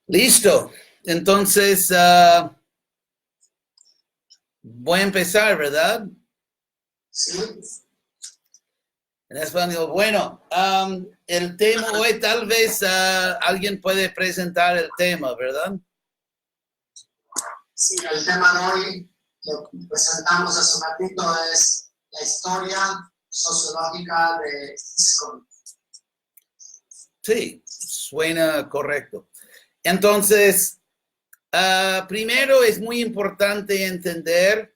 Listo. Entonces, voy a empezar, ¿verdad? Sí. En español. Bueno, el tema hoy tal vez alguien puede presentar el tema, ¿verdad? Sí, el tema de hoy que presentamos hace un ratito es la historia sociológica de ISKCON. Sí, suena correcto. Entonces, primero es muy importante entender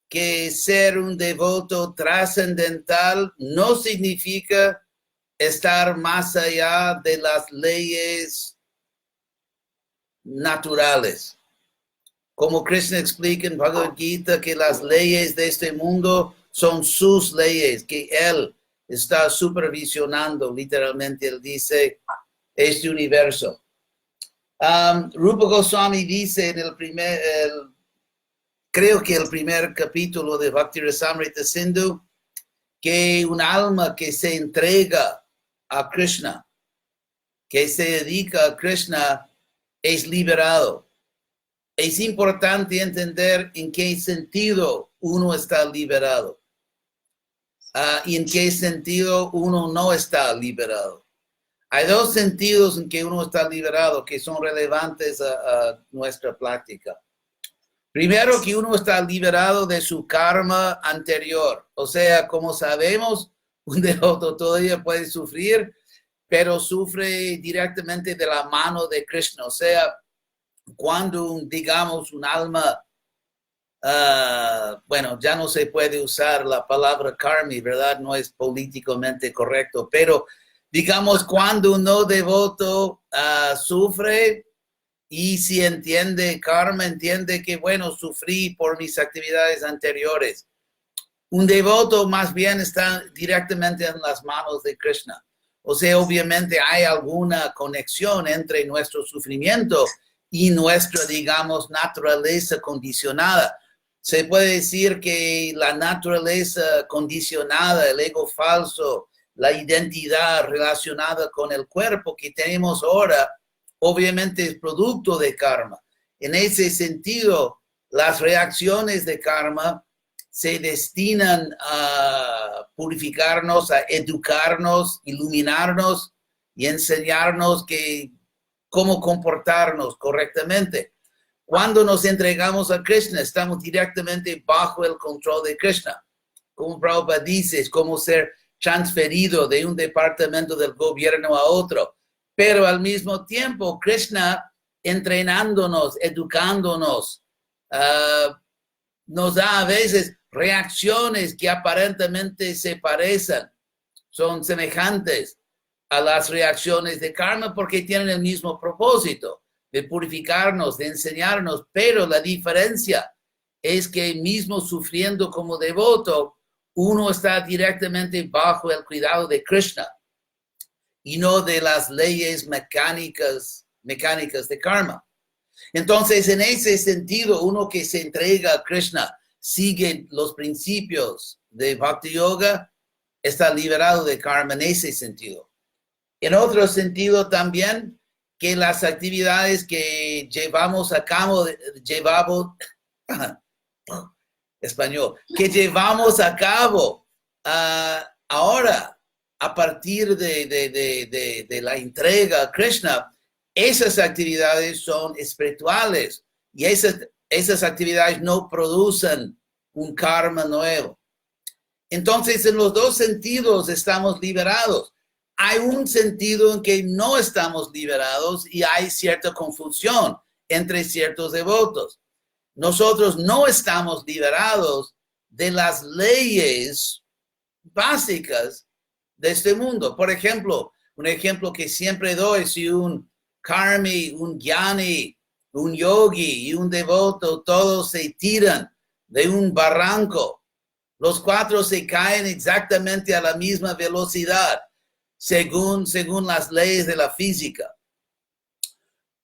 que ser un devoto trascendental no significa estar más allá de las leyes naturales. Como Krishna explica en Bhagavad Gita que las leyes de este mundo son sus leyes, que él está supervisionando, literalmente él dice, este universo. Rupa Goswami dice en creo que el primer capítulo de Bhakti Rasamrita Sindhu, que un alma que se entrega a Krishna, que se dedica a Krishna, es liberado. Es importante entender en qué sentido uno está liberado y en qué sentido uno no está liberado. Hay dos sentidos en que uno está liberado que son relevantes a nuestra práctica. Primero, que uno está liberado de su karma anterior. O sea, como sabemos, un devoto todavía puede sufrir, pero sufre directamente de la mano de Krishna. O sea, cuando, digamos, un alma, bueno, ya no se puede usar la palabra karmi, ¿verdad? No es políticamente correcto, pero digamos, cuando un no devoto sufre y si entiende karma, entiende que, bueno, sufrí por mis actividades anteriores. Un devoto más bien está directamente en las manos de Krishna. O sea, obviamente hay alguna conexión entre nuestro sufrimiento y nuestra, digamos, naturaleza condicionada. Se puede decir que la naturaleza condicionada, el ego falso, la identidad relacionada con el cuerpo que tenemos ahora, obviamente es producto de karma. En ese sentido, las reacciones de karma se destinan a purificarnos, a educarnos, iluminarnos y enseñarnos cómo comportarnos correctamente. Cuando nos entregamos a Krishna, estamos directamente bajo el control de Krishna. Como Prabhupada dice, es como ser transferido de un departamento del gobierno a otro. Pero al mismo tiempo, Krishna entrenándonos, educándonos, nos da a veces reacciones que aparentemente se parecen, son semejantes a las reacciones de karma porque tienen el mismo propósito de purificarnos, de enseñarnos, pero la diferencia es que mismo sufriendo como devoto, uno está directamente bajo el cuidado de Krishna y no de las leyes mecánicas de karma. Entonces, en ese sentido, uno que se entrega a Krishna, sigue los principios de Bhakti Yoga, está liberado de karma en ese sentido. En otro sentido también, que las actividades que llevamos a cabo, que llevamos a cabo ahora, a partir de la entrega a Krishna, esas actividades son espirituales y esas actividades no producen un karma nuevo. Entonces, en los dos sentidos estamos liberados. Hay un sentido en que no estamos liberados y hay cierta confusión entre ciertos devotos. Nosotros no estamos liberados de las leyes básicas de este mundo. Por ejemplo, un ejemplo que siempre doy, si un karmi, un jnani, un yogi y un devoto, todos se tiran de un barranco, los cuatro se caen exactamente a la misma velocidad, según las leyes de la física.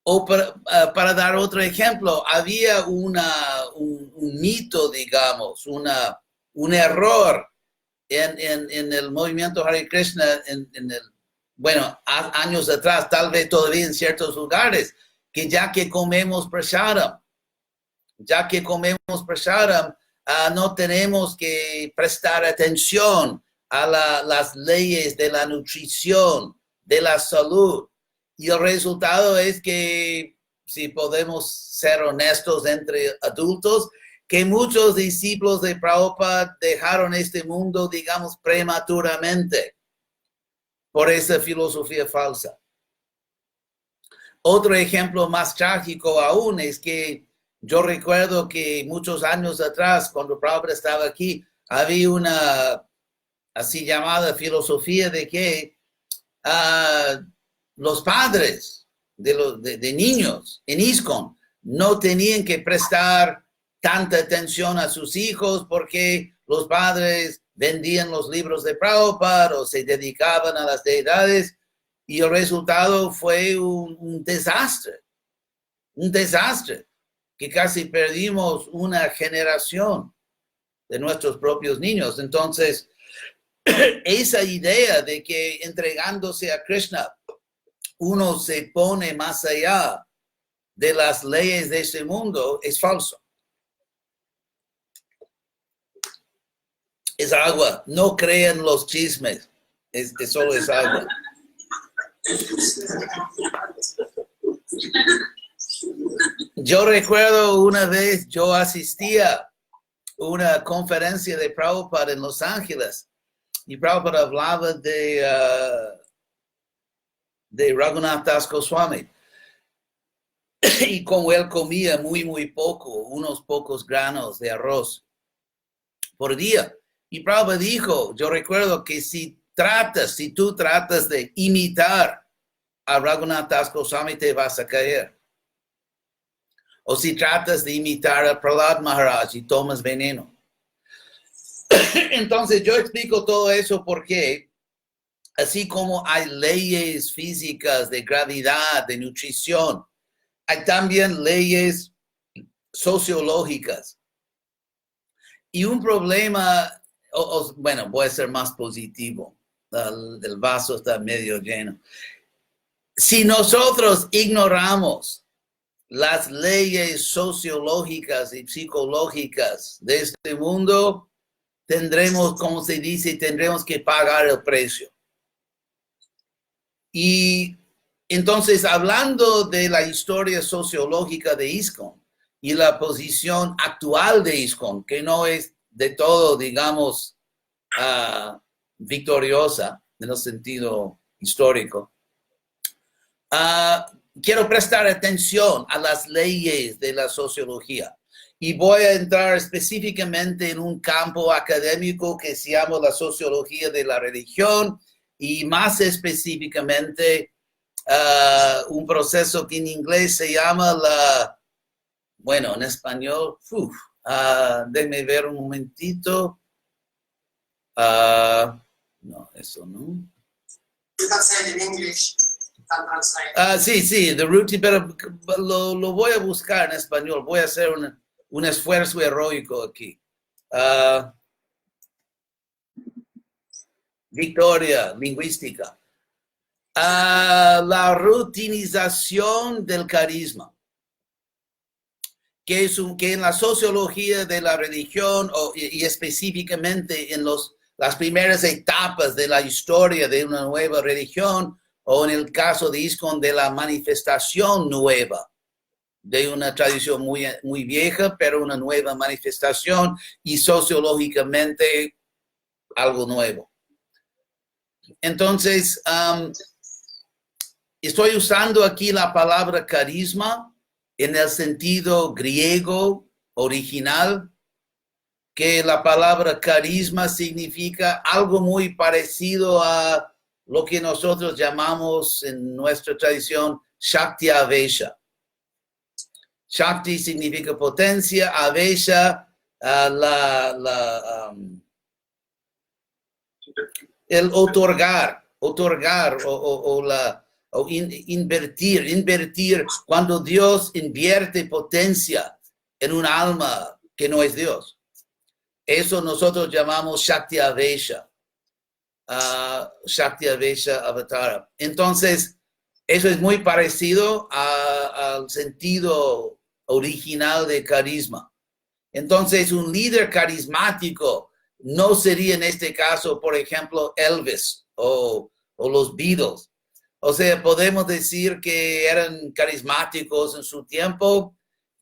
O para dar otro ejemplo, había un mito, digamos, un error en el movimiento Hare Krishna, bueno, años atrás, tal vez todavía en ciertos lugares, que ya que comemos prasadam, no tenemos que prestar atención a las leyes de la nutrición, de la salud. Y el resultado es que, si podemos ser honestos entre adultos, que muchos discípulos de Prabhupada dejaron este mundo, digamos, prematuramente por esa filosofía falsa. Otro ejemplo más trágico aún es que yo recuerdo que muchos años atrás, cuando Prabhupada estaba aquí, había una así llamada filosofía de que los padres de niños en ISKCON no tenían que prestar tanta atención a sus hijos porque los padres vendían los libros de Prabhupada o se dedicaban a las deidades, y el resultado fue un desastre, que casi perdimos una generación de nuestros propios niños. Entonces, esa idea de que entregándose a Krishna uno se pone más allá de las leyes de este mundo es falso. Es agua, no crean los chismes, solo es agua. Yo recuerdo una vez yo asistía a una conferencia de Prabhupada en Los Ángeles y Prabhupada hablaba de Raghunath Das Goswami. Y como él comía muy poco, unos pocos granos de arroz por día. Y Prabhupada dijo, yo recuerdo que si tú tratas de imitar a Raghunath Das Goswami, te vas a caer. O si tratas de imitar a Prahlad Maharaj y tomas veneno. Entonces yo explico todo eso porque así como hay leyes físicas de gravedad, de nutrición, hay también leyes sociológicas. Y un problema, bueno, voy a ser más positivo. El vaso está medio lleno. Si nosotros ignoramos las leyes sociológicas y psicológicas de este mundo, tendremos, como se dice, tendremos que pagar el precio. Y entonces, hablando de la historia sociológica de ISKCON y la posición actual de ISKCON, que no es de todo, digamos, victoriosa en el sentido histórico, quiero prestar atención a las leyes de la sociología y voy a entrar específicamente en un campo académico que se llama la sociología de la religión y más específicamente un proceso que en inglés se llama bueno, en español, déjeme ver un momentito. No, eso no. You can say it in English. Sí, the routine, pero lo voy a buscar en español. Voy a hacer un esfuerzo heroico aquí. Victoria lingüística. La rutinización del carisma, que en la sociología de la religión y específicamente en las primeras etapas de la historia de una nueva religión, o en el caso de ISKCON, de la manifestación nueva, de una tradición muy vieja, pero una nueva manifestación y sociológicamente algo nuevo. Entonces, estoy usando aquí la palabra carisma en el sentido griego original, que la palabra carisma significa algo muy parecido a lo que nosotros llamamos en nuestra tradición Shakti Avesha. Shakti significa potencia, Avesha, el otorgar o invertir cuando Dios invierte potencia en un alma que no es Dios. Eso nosotros llamamos Shakti Avesha. Shakti Avesha Avatara. Entonces, Eso es muy parecido al sentido original de carisma. Entonces, un líder carismático no sería en este caso, por ejemplo, Elvis o los Beatles. O sea, podemos decir que eran carismáticos en su tiempo,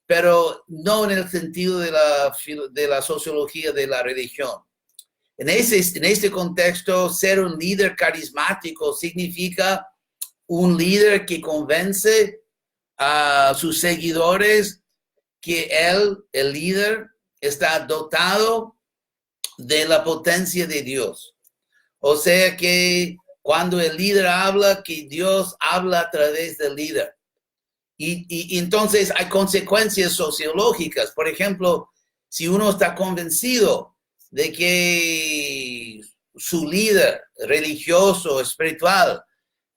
pero no en el sentido de la sociología de la religión. En este contexto, ser un líder carismático significa un líder que convence a sus seguidores que él, el líder, está dotado de la potencia de Dios. O sea que cuando el líder habla, que Dios habla a través del líder. Y entonces hay consecuencias sociológicas. Por ejemplo, si uno está convencido de que su líder religioso, espiritual,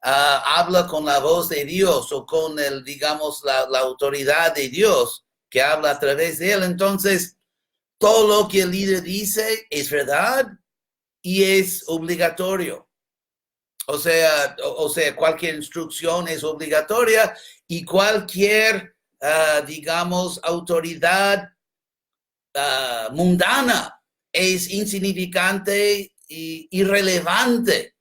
habla con la voz de Dios o con el, digamos, la autoridad de Dios que habla a través de él, entonces todo lo que el líder dice es verdad y es obligatorio. O sea, cualquier instrucción es obligatoria y cualquier, digamos, autoridad mundana es insignificante e irrelevante.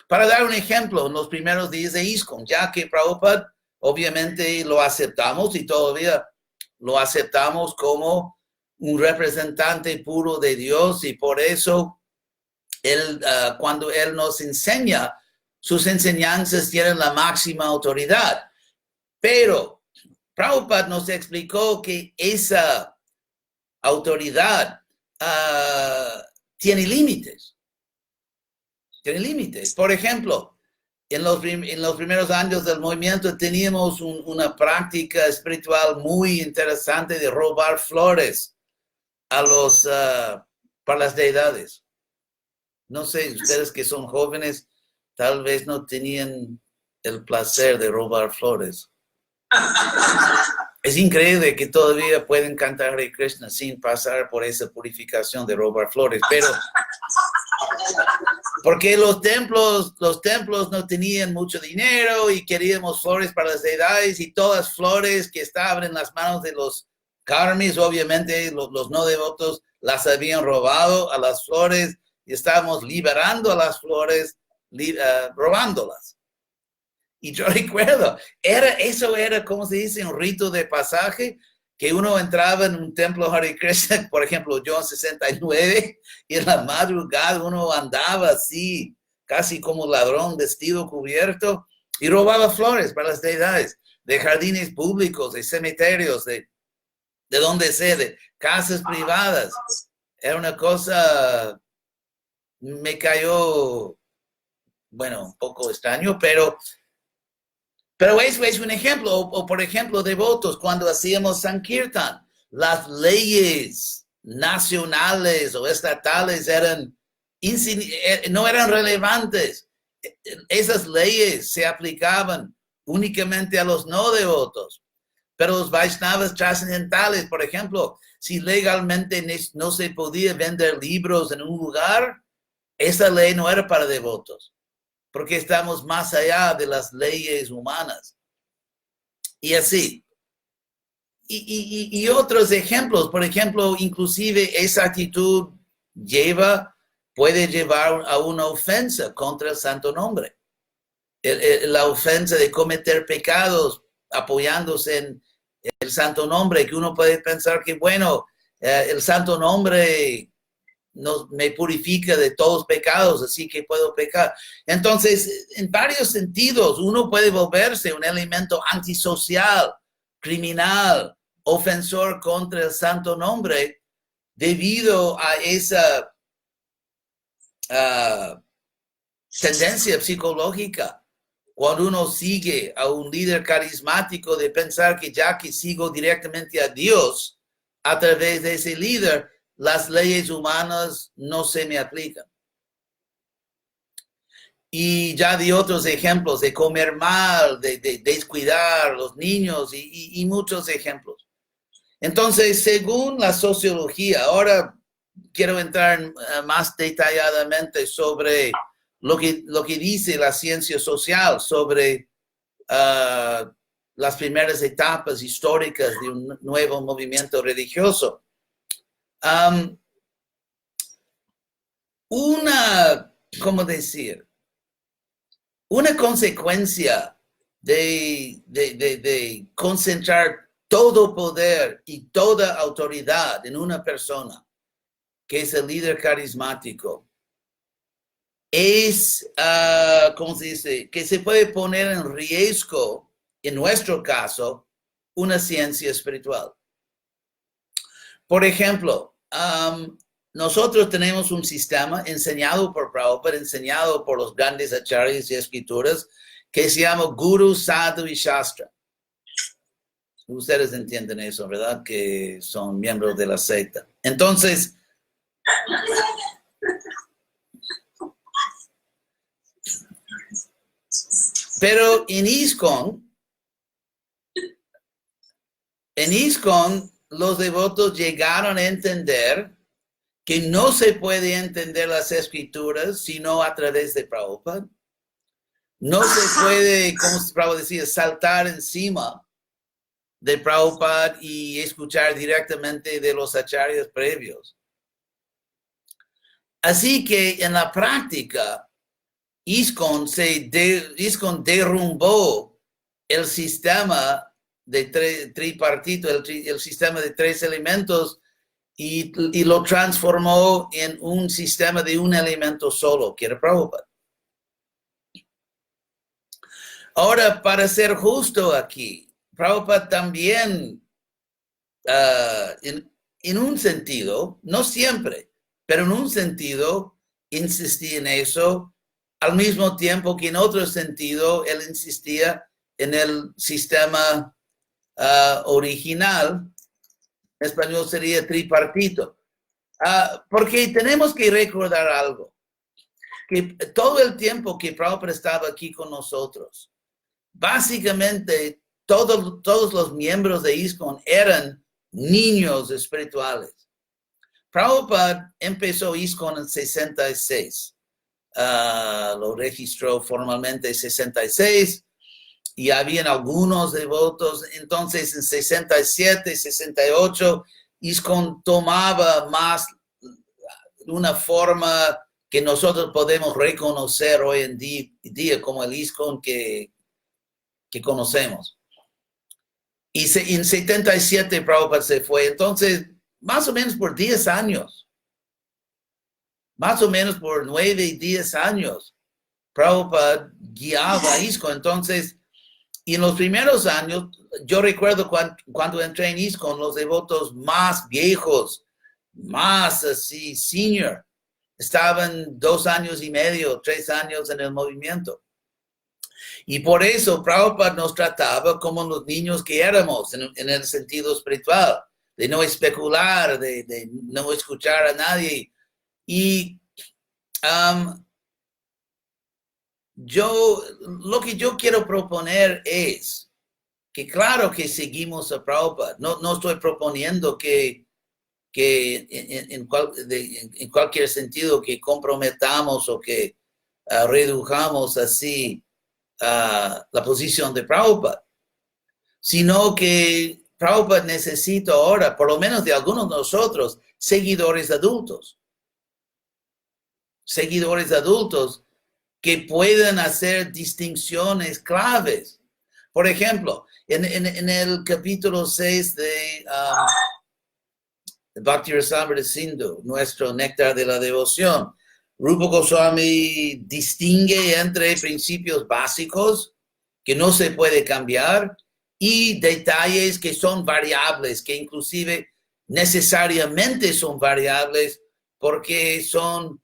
Para dar un ejemplo, en los primeros días de ISKCON, ya que Prabhupada obviamente lo aceptamos y todavía lo aceptamos como un representante puro de Dios y por eso él, cuando Él nos enseña, sus enseñanzas tienen la máxima autoridad. Pero Prabhupada nos explicó que esa autoridad tiene límites. Tiene límites. Por ejemplo, en los primeros años del movimiento teníamos una práctica espiritual muy interesante de robar flores para las deidades. No sé, ustedes que son jóvenes, tal vez no tenían el placer de robar flores. Es increíble que todavía pueden cantar Hare Krishna sin pasar por esa purificación de robar flores, pero porque los templos no tenían mucho dinero y queríamos flores para las deidades y todas las flores que estaban en las manos de los karmis, obviamente los no devotos las habían robado a las flores y estábamos liberando a las flores, robándolas. Y yo recuerdo, eso era, ¿cómo se dice? Un rito de pasaje, que uno entraba en un templo Hare Krishna, por ejemplo, yo en 69, y en la madrugada uno andaba así, casi como ladrón, vestido cubierto, y robaba flores para las deidades, de jardines públicos, de cementerios, de donde sea, de casas privadas. Era una cosa, me cayó, bueno, un poco extraño, pero eso es un ejemplo, o por ejemplo, devotos, cuando hacíamos Sankirtan, las leyes nacionales o estatales no eran relevantes. Esas leyes se aplicaban únicamente a los no devotos. Pero los Vaishnavas trascendentales, por ejemplo, si legalmente no se podía vender libros en un lugar, esa ley no era para devotos, porque estamos más allá de las leyes humanas. Y así. Y otros ejemplos, por ejemplo, inclusive esa actitud puede llevar a una ofensa contra el santo nombre. La ofensa de cometer pecados apoyándose en el santo nombre, que uno puede pensar que, bueno, el santo nombre me purifica de todos pecados, así que puedo pecar. Entonces, en varios sentidos, uno puede volverse un elemento antisocial, criminal, ofensor contra el santo nombre, debido a esa tendencia psicológica. Cuando uno sigue a un líder carismático, de pensar que ya que sigo directamente a Dios a través de ese líder, las leyes humanas no se me aplican. Y ya di otros ejemplos de comer mal, de descuidar a los niños y muchos ejemplos. Entonces, según la sociología, ahora quiero entrar más detalladamente sobre lo que dice la ciencia social sobre las primeras etapas históricas de un nuevo movimiento religioso. ¿Cómo decir? Una consecuencia de concentrar todo poder y toda autoridad en una persona, que es el líder carismático, es, ¿cómo se dice? Que se puede poner en riesgo, en nuestro caso, una ciencia espiritual. Por ejemplo, nosotros tenemos un sistema enseñado por Prabhupada, enseñado por los grandes acharyas y escrituras, que se llama Guru, Sadhu y Shastra. Ustedes entienden eso, ¿verdad? Que son miembros de la secta. Entonces, pero en ISKCON, los devotos llegaron a entender que no se puede entender las escrituras sino a través de Prabhupada. No se puede, como Prabhupada decía, saltar encima de Prabhupada y escuchar directamente de los acharyas previos. Así que en la práctica, ISKCON derrumbó el sistema de tripartito, el sistema de tres elementos, y lo transformó en un sistema de un elemento solo, que era Prabhupada. Ahora, para ser justo aquí, Prabhupada también, en un sentido, no siempre, pero en un sentido, insistía en eso, al mismo tiempo que en otro sentido, él insistía en el sistema original. En español sería tripartito. Porque tenemos que recordar algo, que todo el tiempo que Prabhupada estaba aquí con nosotros, básicamente todos los miembros de ISKCON eran niños espirituales. Prabhupada empezó ISKCON en 66. Lo registró formalmente en 66. Y habían algunos devotos. Entonces, en 67, 68, ISKCON tomaba más una forma que nosotros podemos reconocer hoy en día como el ISKCON que conocemos. Y en 77 Prabhupada se fue. Entonces, más o menos por 10 años, más o menos por 9, 10 años, Prabhupada guiaba a ISKCON. Entonces, y en los primeros años, yo recuerdo cuando entré en ISKCON, los devotos más viejos, más así, senior, estaban 2 años y medio, 3 años en el movimiento. Y por eso Prabhupada nos trataba como los niños que éramos, en el sentido espiritual, de no especular, de no escuchar a nadie. Y lo que yo quiero proponer es que claro que seguimos a Prabhupada. No estoy proponiendo que en cualquier sentido que comprometamos o que redujamos así la posición de Prabhupada, sino que Prabhupada necesita ahora, por lo menos de algunos de nosotros, seguidores adultos que puedan hacer distinciones claves. Por ejemplo, en el capítulo 6 de Bhakti Rasamrita Sindhu, nuestro néctar de la devoción, Rupa Goswami distingue entre principios básicos que no se puede cambiar y detalles que son variables, que inclusive necesariamente son variables porque son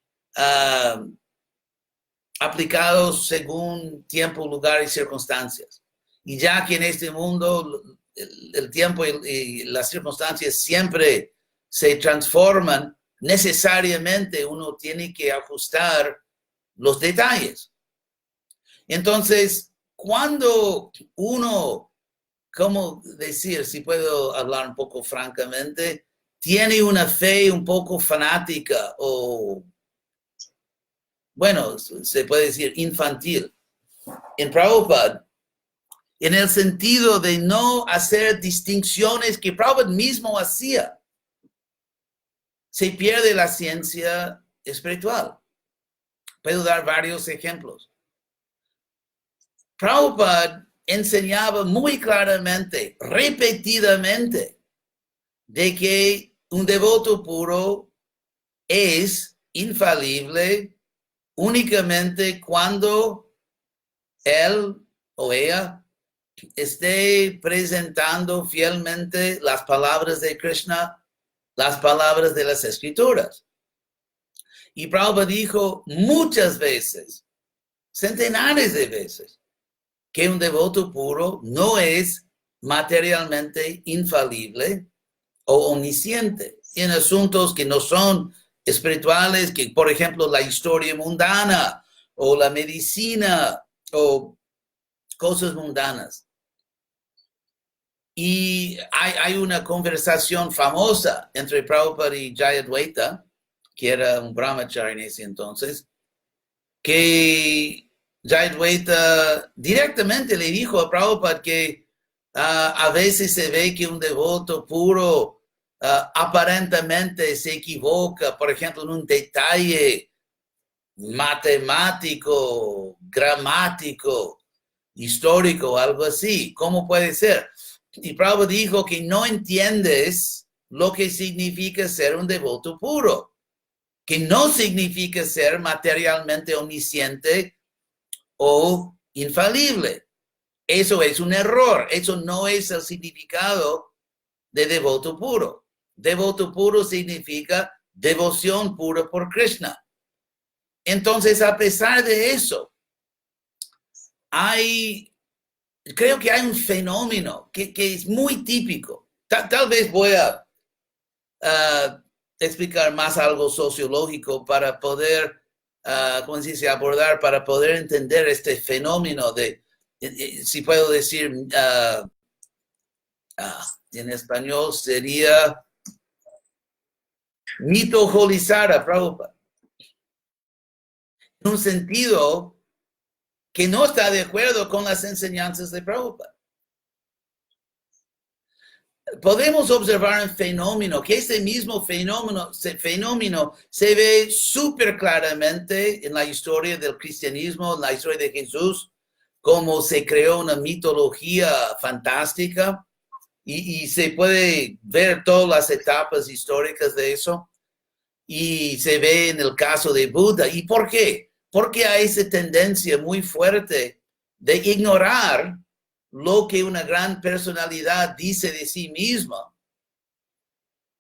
aplicados según tiempo, lugar y circunstancias. Y ya que en este mundo el tiempo y las circunstancias siempre se transforman, necesariamente uno tiene que ajustar los detalles. Entonces, cuando uno, ¿cómo decir? Si puedo hablar un poco francamente, tiene una fe un poco fanática o, bueno, se puede decir infantil en Prabhupada, en el sentido de no hacer distinciones que Prabhupada mismo hacía. Se pierde la ciencia espiritual. Puedo dar varios ejemplos. Prabhupada enseñaba muy claramente, repetidamente, de que un devoto puro es infalible únicamente cuando él o ella esté presentando fielmente las palabras de Krishna, las palabras de las Escrituras. Y Prabhupada dijo muchas veces, centenares de veces, que un devoto puro no es materialmente infalible o omnisciente en asuntos que no son espirituales, que por ejemplo la historia mundana o la medicina o cosas mundanas. Y hay una conversación famosa entre Prabhupada y Jayadvaita, que era un brahmachari en ese entonces, que Jayadvaita directamente le dijo a Prabhupada que a veces se ve que un devoto puro aparentemente se equivoca, por ejemplo, en un detalle matemático, gramático, histórico, algo así. ¿Cómo puede ser? Y Prabhupada dijo que no entiendes lo que significa ser un devoto puro, que no significa ser materialmente omnisciente o infalible. Eso es un error. Eso no es el significado de devoto puro. Devoto puro significa devoción pura por Krishna. Entonces, a pesar de eso, creo que hay un fenómeno que es muy típico. Tal vez voy a explicar más algo sociológico para poder, ¿cómo se dice?, abordar, para poder entender este fenómeno de, si puedo decir, en español sería mitologizar a Prabhupada. En un sentido que no está de acuerdo con las enseñanzas de Prabhupada. Podemos observar un fenómeno, que ese mismo fenómeno se ve súper claramente en la historia del cristianismo, en la historia de Jesús, cómo se creó una mitología fantástica y se puede ver todas las etapas históricas de eso y se ve en el caso de Buda. ¿Y por qué? Porque hay esa tendencia muy fuerte de ignorar lo que una gran personalidad dice de sí misma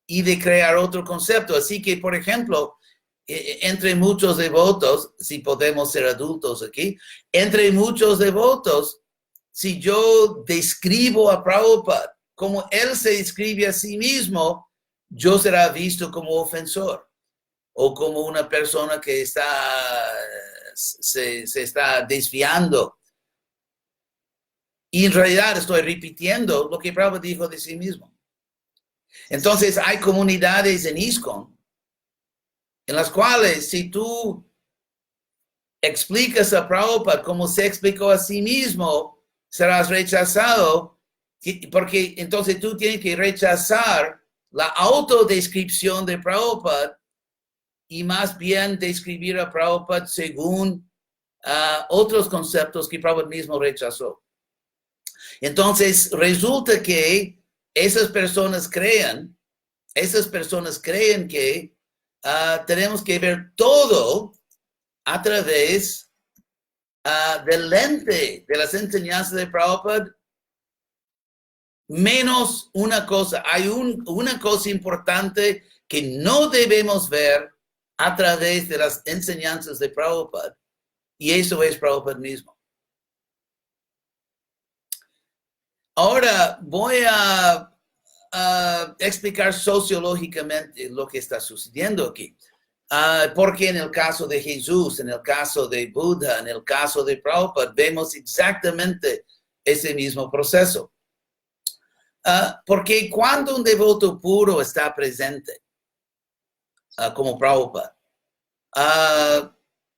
y de crear otro concepto. Así que, por ejemplo, entre muchos devotos, si podemos ser adultos aquí, entre muchos devotos, si yo describo a Prabhupada como él se describe a sí mismo, yo será visto como ofensor o como una persona que se está desviando. Y en realidad estoy repitiendo lo que Prabhupada dijo de sí mismo. Entonces hay comunidades en ISKCON en las cuales si tú explicas a Prabhupada como se explicó a sí mismo, serás rechazado, porque entonces tú tienes que rechazar la autodescripción de Prabhupada y más bien describir a Prabhupada según otros conceptos que Prabhupada mismo rechazó. Entonces, resulta que esas personas creen que tenemos que ver todo a través del lente de las enseñanzas de Prabhupada, menos una cosa. Hay una cosa importante que no debemos ver a través de las enseñanzas de Prabhupada, y eso es Prabhupada mismo. Ahora voy a explicar sociológicamente lo que está sucediendo aquí. Porque en el caso de Jesús, en el caso de Buda, en el caso de Prabhupada, vemos exactamente ese mismo proceso. Porque cuando un devoto puro está presente, como Prabhupada,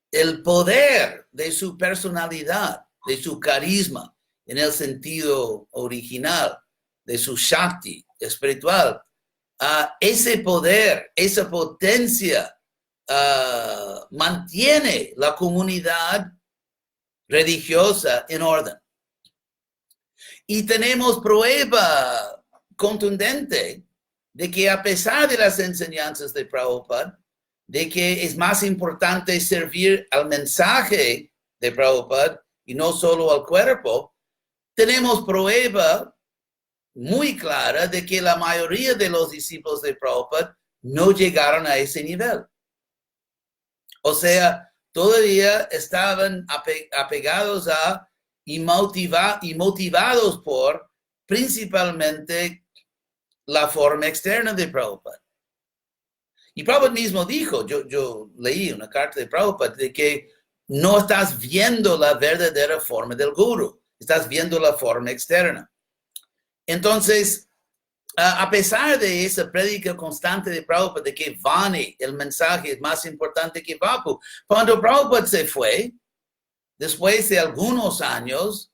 el poder de su personalidad, de su carisma, en el sentido original de su Shakti espiritual, ese poder, esa potencia mantiene la comunidad religiosa en orden. Y tenemos prueba contundente de que a pesar de las enseñanzas de Prabhupada, de que es más importante servir al mensaje de Prabhupada y no solo al cuerpo, tenemos prueba muy clara de que la mayoría de los discípulos de Prabhupada no llegaron a ese nivel. O sea, todavía estaban apegados a y motivados por principalmente la forma externa de Prabhupada. Y Prabhupada mismo dijo, yo leí una carta de Prabhupada, de que no estás viendo la verdadera forma del guru, estás viendo la forma externa. Entonces, a pesar de esa prédica constante de Prabhupada, de que Vani, el mensaje, es más importante que Vapu, cuando Prabhupada se fue, después de algunos años,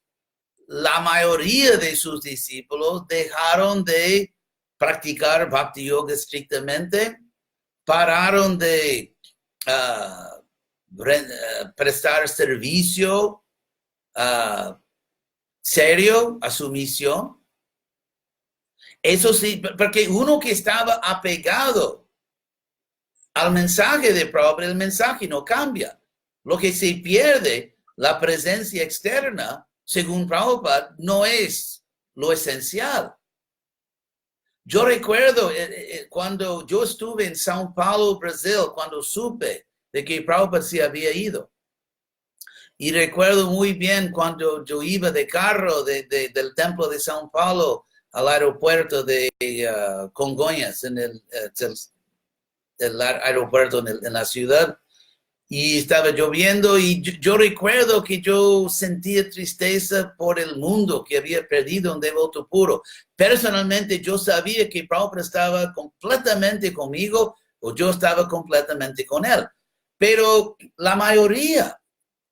la mayoría de sus discípulos dejaron de practicar Bhakti Yoga estrictamente, pararon de prestar servicio serio a su misión. Eso sí, porque uno que estaba apegado al mensaje de Prabhupada, el mensaje no cambia. Lo que se pierde, la presencia externa, según Prabhupada, no es lo esencial. Yo recuerdo cuando yo estuve en São Paulo, Brasil, cuando supe de que Prabhupada se había ido. Y recuerdo muy bien cuando yo iba de carro del templo de São Paulo al aeropuerto de Congonhas, en el aeropuerto en la ciudad, y estaba lloviendo, y yo recuerdo que yo sentía tristeza por el mundo que había perdido un devoto puro. Personalmente yo sabía que Prabhupada estaba completamente conmigo, o yo estaba completamente con él. Pero la mayoría,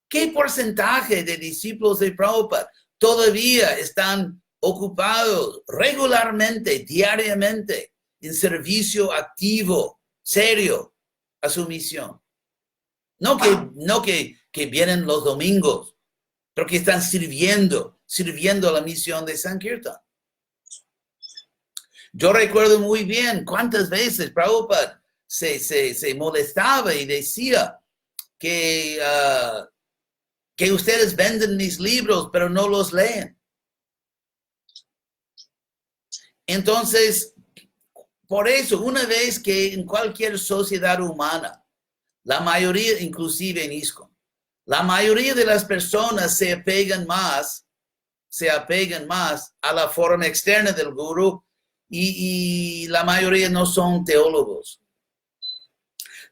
¿qué porcentaje de discípulos de Prabhupada todavía están ocupados regularmente, diariamente, en servicio activo, serio, a su misión? No que vienen los domingos, pero que están sirviendo a la misión de Sankirtan. Yo recuerdo muy bien cuántas veces Prabhupada se molestaba y decía que ustedes venden mis libros, pero no los leen. Entonces, por eso, una vez que en cualquier sociedad humana, la mayoría, inclusive en ISKCON, la mayoría de las personas se apegan más a la forma externa del gurú, y la mayoría no son teólogos.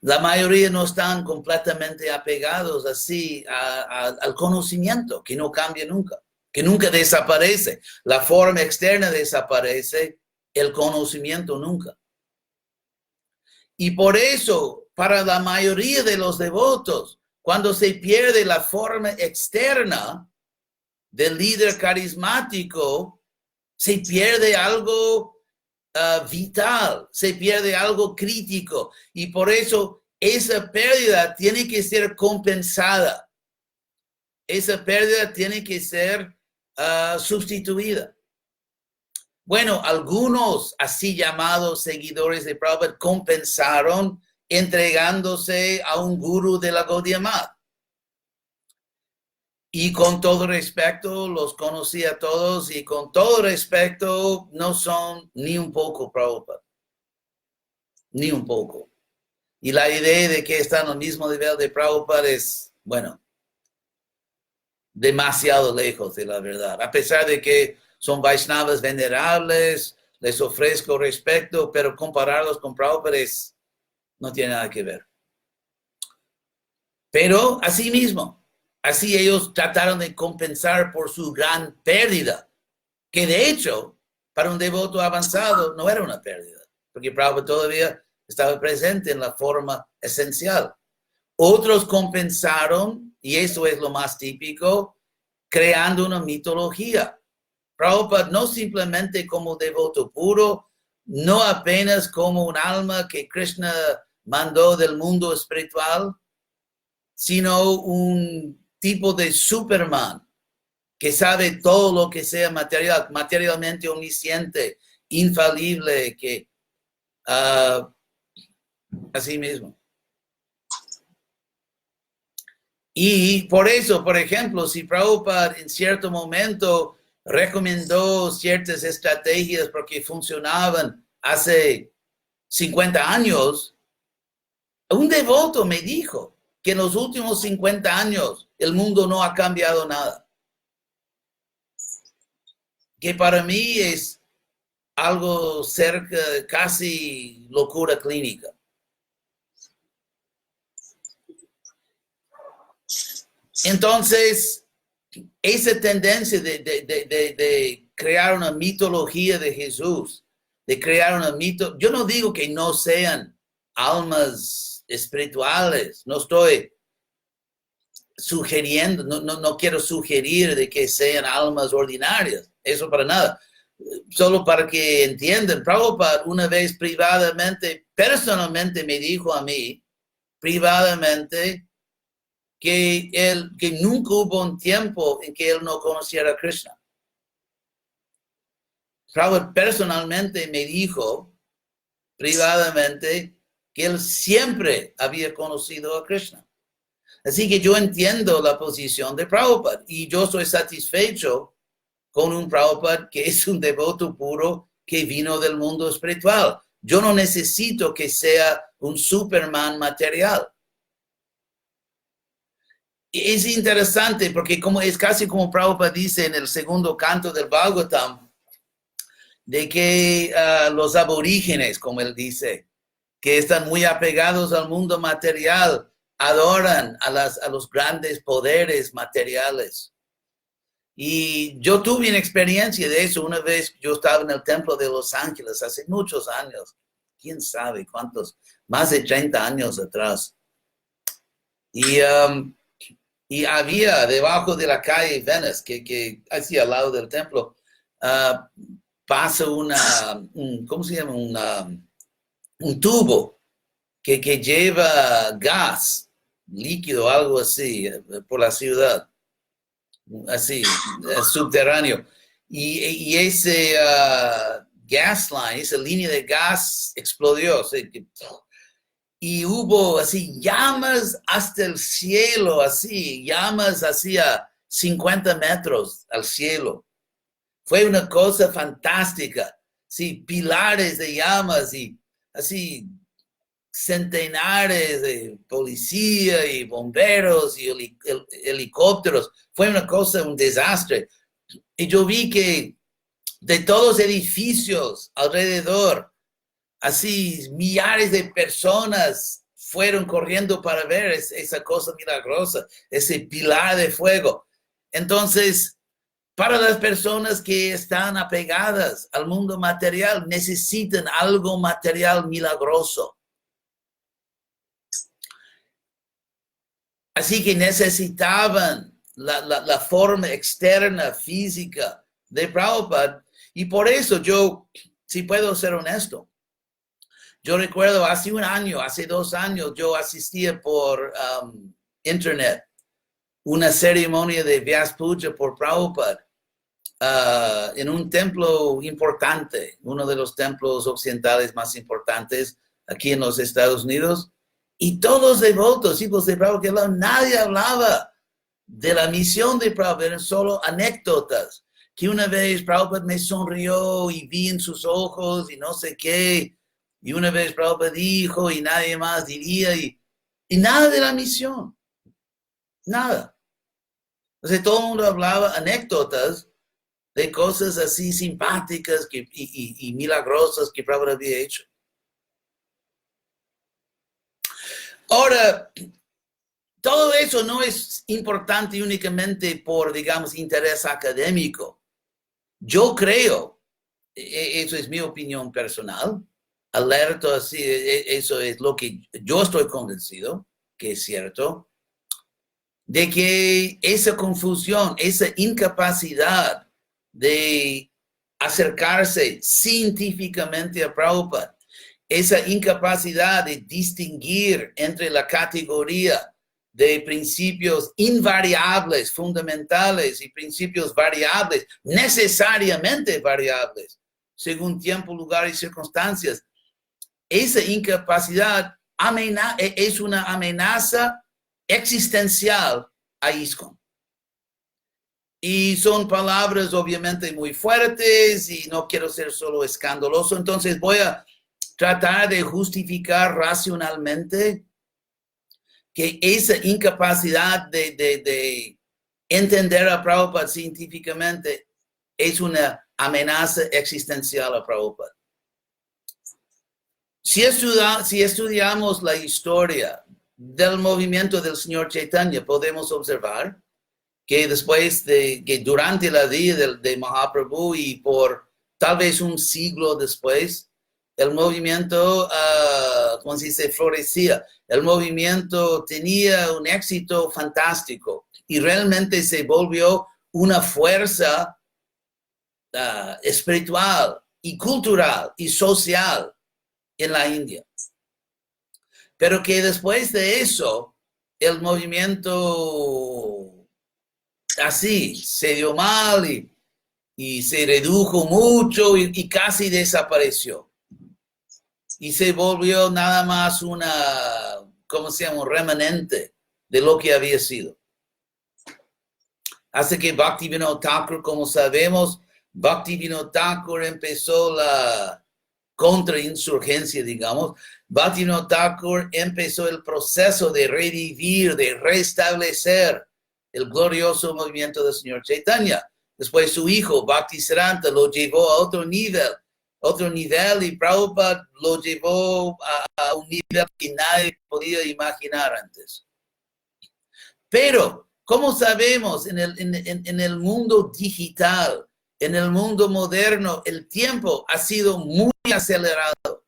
La mayoría no están completamente apegados así al conocimiento, que no cambia nunca, que nunca desaparece. La forma externa desaparece, el conocimiento nunca. Y por eso, para la mayoría de los devotos, cuando se pierde la forma externa del líder carismático, se pierde algo vital, se pierde algo crítico, y por eso esa pérdida tiene que ser compensada. Esa pérdida tiene que ser sustituida. Bueno, algunos así llamados seguidores de Prabhupada compensaron entregándose a un gurú de la Gaudiya Math. Y con todo respeto, los conocí a todos, y con todo respeto, no son ni un poco Prabhupada. Ni un poco. Y la idea de que están al mismo nivel de Prabhupada es, bueno, demasiado lejos de la verdad. A pesar de que son Vaishnavas venerables, les ofrezco respeto, pero compararlos con Prabhupada no tiene nada que ver. Pero así mismo, así ellos trataron de compensar por su gran pérdida, que de hecho, para un devoto avanzado no era una pérdida, porque Prabhupada todavía estaba presente en la forma esencial. Otros compensaron, y eso es lo más típico, creando una mitología. Prabhupada no simplemente como devoto puro, no apenas como un alma que Krishna mandó del mundo espiritual, sino un tipo de Superman que sabe todo lo que sea material, materialmente omnisciente, infalible, que así mismo. Y por eso, por ejemplo, si Prabhupada en cierto momento recomendó ciertas estrategias porque funcionaban hace 50 años, un devoto me dijo que en los últimos 50 años el mundo no ha cambiado nada. Que para mí es algo cerca, casi locura clínica. Entonces, esa tendencia de crear una mitología de Jesús, de crear una mito, yo no digo que no sean almas espirituales, no estoy sugiriendo, no quiero sugerir de que sean almas ordinarias, eso para nada. Solo para que entiendan, Prabhupada una vez privadamente, personalmente me dijo a mí, privadamente, que nunca hubo un tiempo en que él no conociera a Krishna. Prabhupada personalmente me dijo, privadamente, que él siempre había conocido a Krishna. Así que yo entiendo la posición de Prabhupada y yo soy satisfecho con un Prabhupada que es un devoto puro que vino del mundo espiritual. Yo no necesito que sea un Superman material. Es interesante porque como es casi como Prabhupada dice en el segundo canto del Bhagavatam, de que los aborígenes, como él dice, que están muy apegados al mundo material, adoran a los grandes poderes materiales. Y yo tuve una experiencia de eso. Una vez yo estaba en el templo de Los Ángeles hace muchos años, quién sabe cuántos, más de 30 años atrás. Y había debajo de la calle Venice, que así al lado del templo, pasa ¿cómo se llama? Un tubo que lleva gas, líquido, algo así, por la ciudad, así, subterráneo. Y ese gas line, esa línea de gas explodió. O sea, y hubo así llamas hasta el cielo, así, llamas hacia 50 metros al cielo. Fue una cosa fantástica, sí, pilares de llamas y así centenares de policía y bomberos y helicópteros. Fue una cosa, un desastre. Y yo vi que de todos los edificios alrededor, así millares de personas fueron corriendo para ver esa cosa milagrosa, ese pilar de fuego. Entonces, para las personas que están apegadas al mundo material, necesitan algo material milagroso. Así que necesitaban la forma externa, física de Prabhupada. Y por eso yo, si puedo ser honesto, yo recuerdo hace un año, hace 2 años, yo asistía por internet una ceremonia de Vyas Puja por Prabhupada en un templo importante, uno de los templos occidentales más importantes aquí en los Estados Unidos. Y todos devotos, hijos de Prabhupada, nadie hablaba de la misión de Prabhupada, eran solo anécdotas. Que una vez Prabhupada me sonrió y vi en sus ojos y no sé qué. Y una vez Prabhupada dijo y nadie más diría. Y nada de la misión. Nada. O sea, todo el mundo hablaba anécdotas de cosas así simpáticas y milagrosas que Prabhupada había hecho. Ahora, todo eso no es importante únicamente por, digamos, interés académico. Yo creo, eso es mi opinión personal, alerto así, eso es lo que yo estoy convencido que es cierto, de que esa confusión, esa incapacidad de acercarse científicamente a Prabhupada, esa incapacidad de distinguir entre la categoría de principios invariables, fundamentales, y principios variables, necesariamente variables, según tiempo, lugar y circunstancias. Esa incapacidad es una amenaza existencial a ISKCON. Y son palabras obviamente muy fuertes y no quiero ser solo escandaloso, entonces voy a tratar de justificar racionalmente que esa incapacidad de entender a Prabhupada científicamente es una amenaza existencial a Prabhupada. Si estudiamos la historia del movimiento del Señor Chaitanya, podemos observar que que durante la vida de Mahaprabhu y por tal vez un siglo después, el movimiento, como se dice, florecía. El movimiento tenía un éxito fantástico y realmente se volvió una fuerza espiritual y cultural y social en la India. Pero que después de eso, el movimiento así se dio mal y se redujo mucho y casi desapareció. Y se volvió nada más un remanente de lo que había sido. Así que Bhaktivinoda Thakur, como sabemos, Bhaktivinoda Thakur empezó la contrainsurgencia, digamos. Bhaktivinoda Thakur empezó el proceso de revivir, de restablecer el glorioso movimiento del Señor Chaitanya. Después su hijo, Bhaktisiddhanta, lo llevó a otro nivel y Prabhupada lo llevó a un nivel que nadie podía imaginar antes. Pero, como sabemos, en el mundo digital, en el mundo moderno, el tiempo ha sido muy acelerado.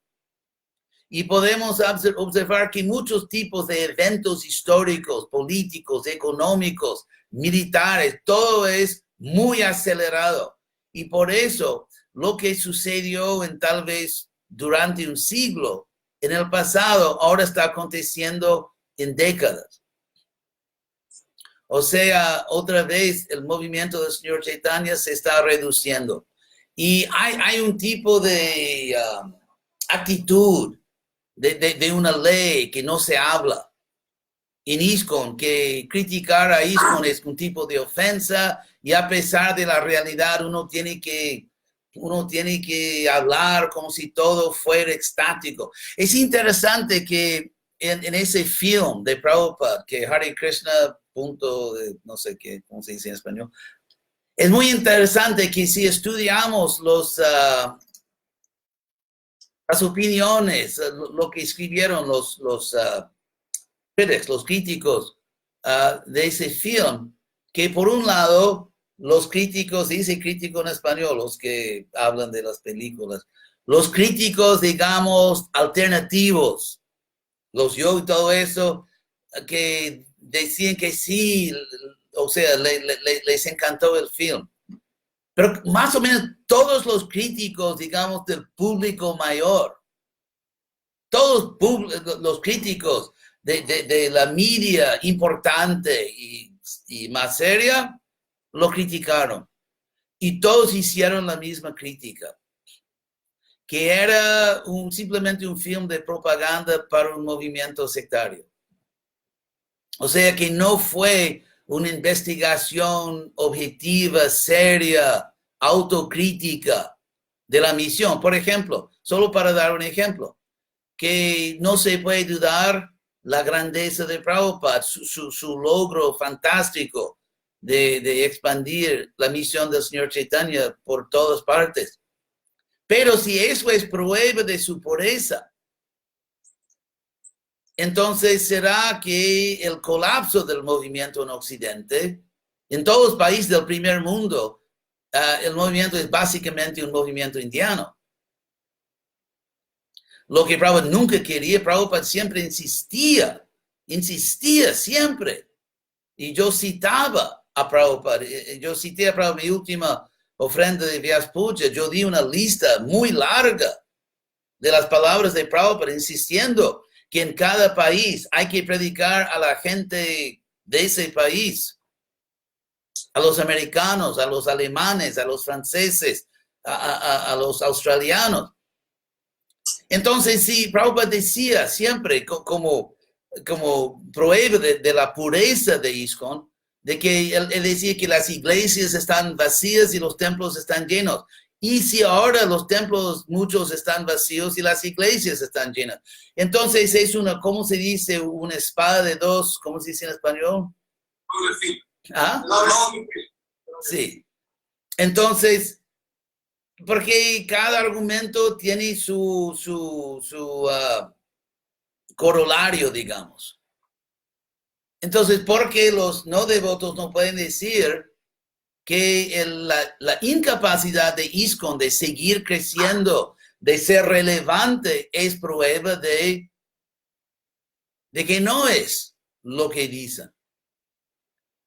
Y podemos observar que muchos tipos de eventos históricos, políticos, económicos, militares, todo es muy acelerado. Y por eso, lo que sucedió tal vez durante un siglo, en el pasado, ahora está aconteciendo en décadas. O sea, otra vez el movimiento del Señor Chaitanya se está reduciendo. Y hay un tipo de actitud de una ley que no se habla en ISKCON, que criticar a ISKCON es un tipo de ofensa y a pesar de la realidad uno tiene que hablar como si todo fuera estático. Es interesante que en ese film de Prabhupada, que Hare Krishna, no sé qué, cómo se dice en español, es muy interesante que si estudiamos las opiniones, lo que escribieron los críticos de ese film, que por un lado, los críticos, dice crítico en español, los que hablan de las películas, los críticos, digamos, alternativos, los yo y todo eso, que decían que sí, o sea, les encantó el film. Pero más o menos todos los críticos, digamos, del público mayor, todos los críticos de la media importante y más seria, lo criticaron. Y todos hicieron la misma crítica, que era simplemente un film de propaganda para un movimiento sectario. O sea que no fue una investigación objetiva, seria, autocrítica de la misión. Por ejemplo, solo para dar un ejemplo, que no se puede dudar la grandeza de Prabhupada, su logro fantástico de expandir la misión del Señor Chaitanya por todas partes. Pero si eso es prueba de su pureza, entonces será que el colapso del movimiento en Occidente, en todos los países del primer mundo, el movimiento es básicamente un movimiento indiano. Lo que Prabhupada nunca quería, Prabhupada siempre insistía siempre Y yo citaba a Prabhupada, yo cité a Prabhupada mi última ofrenda de Vyas Puja, yo di una lista muy larga de las palabras de Prabhupada, insistiendo que en cada país hay que predicar a la gente de ese país, a los americanos, a los alemanes, a los franceses, a los australianos. Entonces, sí, Prabhupada decía siempre como prueba de la pureza de ISKCON, de que él decía que las iglesias están vacías y los templos están llenos. Y si ahora los templos muchos están vacíos y las iglesias están llenas. Entonces es una, ¿cómo se dice? Una espada de dos, ¿cómo se dice en español? ¿Ah? Sí. Entonces, porque cada argumento tiene su corolario, digamos. Entonces, ¿por qué los no devotos no pueden decir que la incapacidad de ISKCON de seguir creciendo, de ser relevante, es prueba de que no es lo que dicen?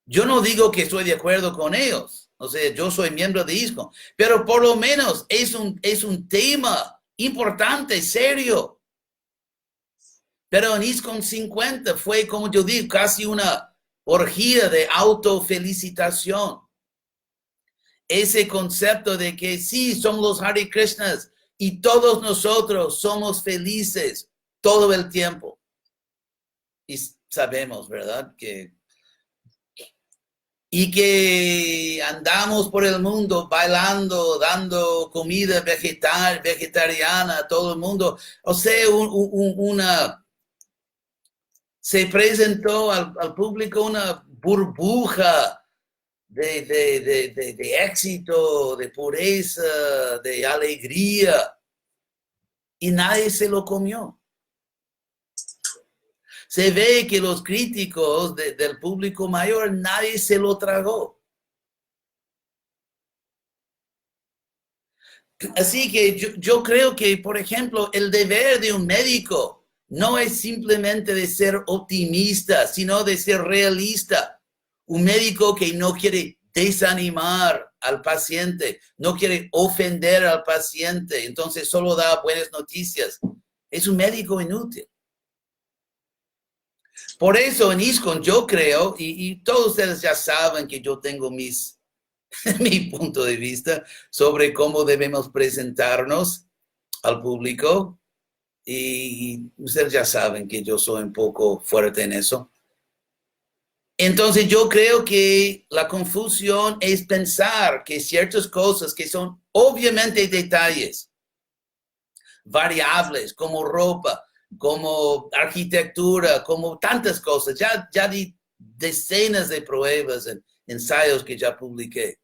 Yo no digo que estoy de acuerdo con ellos, o sea, yo soy miembro de ISKCON, pero por lo menos es un tema importante, serio. Pero en ISKCON 50 fue, como yo digo, casi una orgía de autofelicitación. Ese concepto de que sí, somos los Hare Krishnas y todos nosotros somos felices todo el tiempo. Y sabemos, ¿verdad? Y que andamos por el mundo bailando, dando comida vegetariana a todo el mundo. O sea, se presentó al público una burbuja de éxito, de pureza, de alegría, y nadie se lo comió. Se ve que los críticos del público mayor, nadie se lo tragó. Así que yo creo que, por ejemplo, el deber de un médico no es simplemente de ser optimista, sino de ser realista. Un médico que no quiere desanimar al paciente, no quiere ofender al paciente, entonces solo da buenas noticias. Es un médico inútil. Por eso en ISKCON yo creo, y todos ustedes ya saben que yo tengo mi punto de vista sobre cómo debemos presentarnos al público, y ustedes ya saben que yo soy un poco fuerte en eso. Entonces yo creo que la confusión es pensar que ciertas cosas que son obviamente detalles, variables, como ropa, como arquitectura, como tantas cosas, ya di decenas de pruebas en ensayos que ya publiqué.